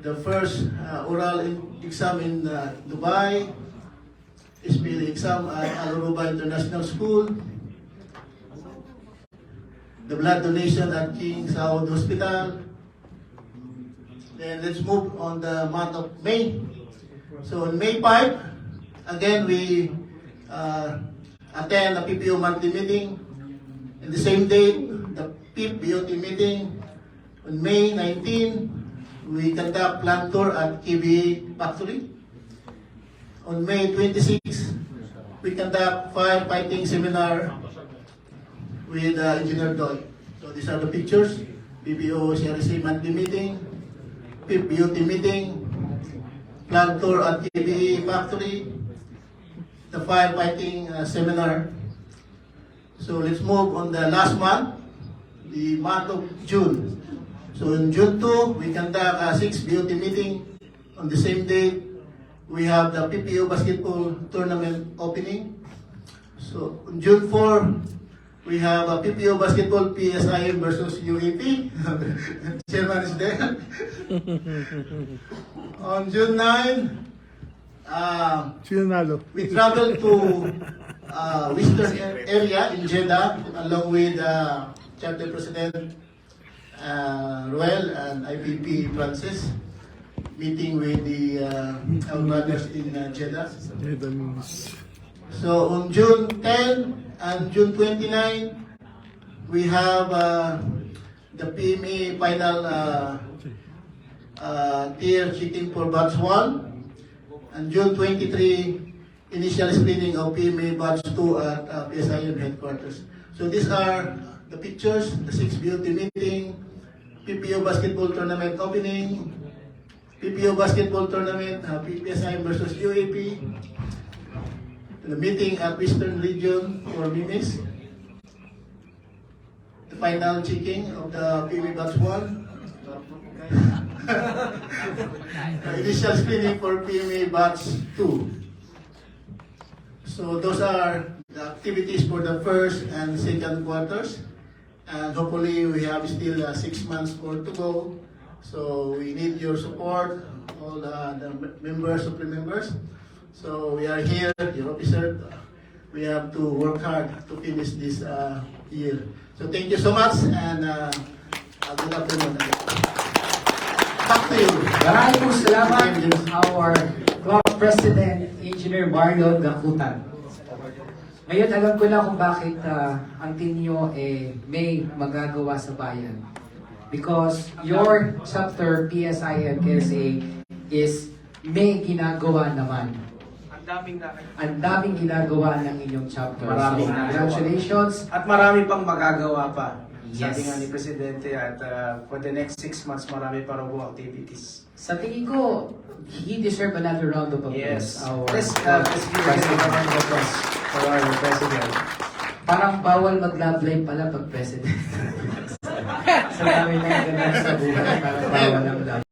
the first oral exam in Dubai, SPL exam at Al-Uruba International School, the blood donation at King Saud Hospital. Then let's move on the month of May. So on May 5, again we attend the PPO monthly meeting. In the same date, the PPO meeting. On May 19, we conduct plant tour at KBA factory. On May 26, we conduct firefighting seminar with Engineer Doy. So these are the pictures. PPO CRC monthly meeting, PPO meeting, plant tour at KBA factory, the firefighting seminar. So let's move on the last month, the month of June. So in June 2, we conduct a 6 BOT meeting. On the same day, we have the PPO basketball tournament opening. So on June 4, we have a PPO basketball PSIM versus UAP. Chairman is there. On June 9, we travel to Western area in Jeddah along with Chapter President Roel and IPP Francis, meeting with the our brothers in Jeddah. So on June 10 and June 29, we have the PMA final tier checking for batch 1. And June 23, initial screening of PMA batch 2 at PSIM headquarters. So these are the pictures, the 6 BOT meeting, PPO basketball tournament opening, PPO basketball tournament, PSIM versus UAP, the meeting at Western Region for Mimis, the final checking of the PMA batch 1, initial screening for PMA batch 2. So those are the activities for the first and second quarters. And hopefully we have still 6 months more to go. So we need your support, all the members of the members. So we are here, your officer. We have to work hard to finish this year. So thank you so much and good afternoon. Back to you. Maraming po salamat, our Club President, Engineer Marlon Gakutan. Ngayon alam ko na kung bakit ang team nyo may magagawa sa bayan. Because your chapter, PSIM, KSA, is may ginagawa naman. Ang daming ginagawa ng inyong chapter. Maraming so, congratulations. At marami pang magagawa pa. Yes. Sabi nga ni Presidente at for the next 6 months, marami pa rin activities. Sa tingin ko, he deserve another round of applause. Yes. Our Let's give a round of applause for our President. Parang bawal mag-love life pala pag President. Sa dami na ganun sa buhay, parang bawal ang love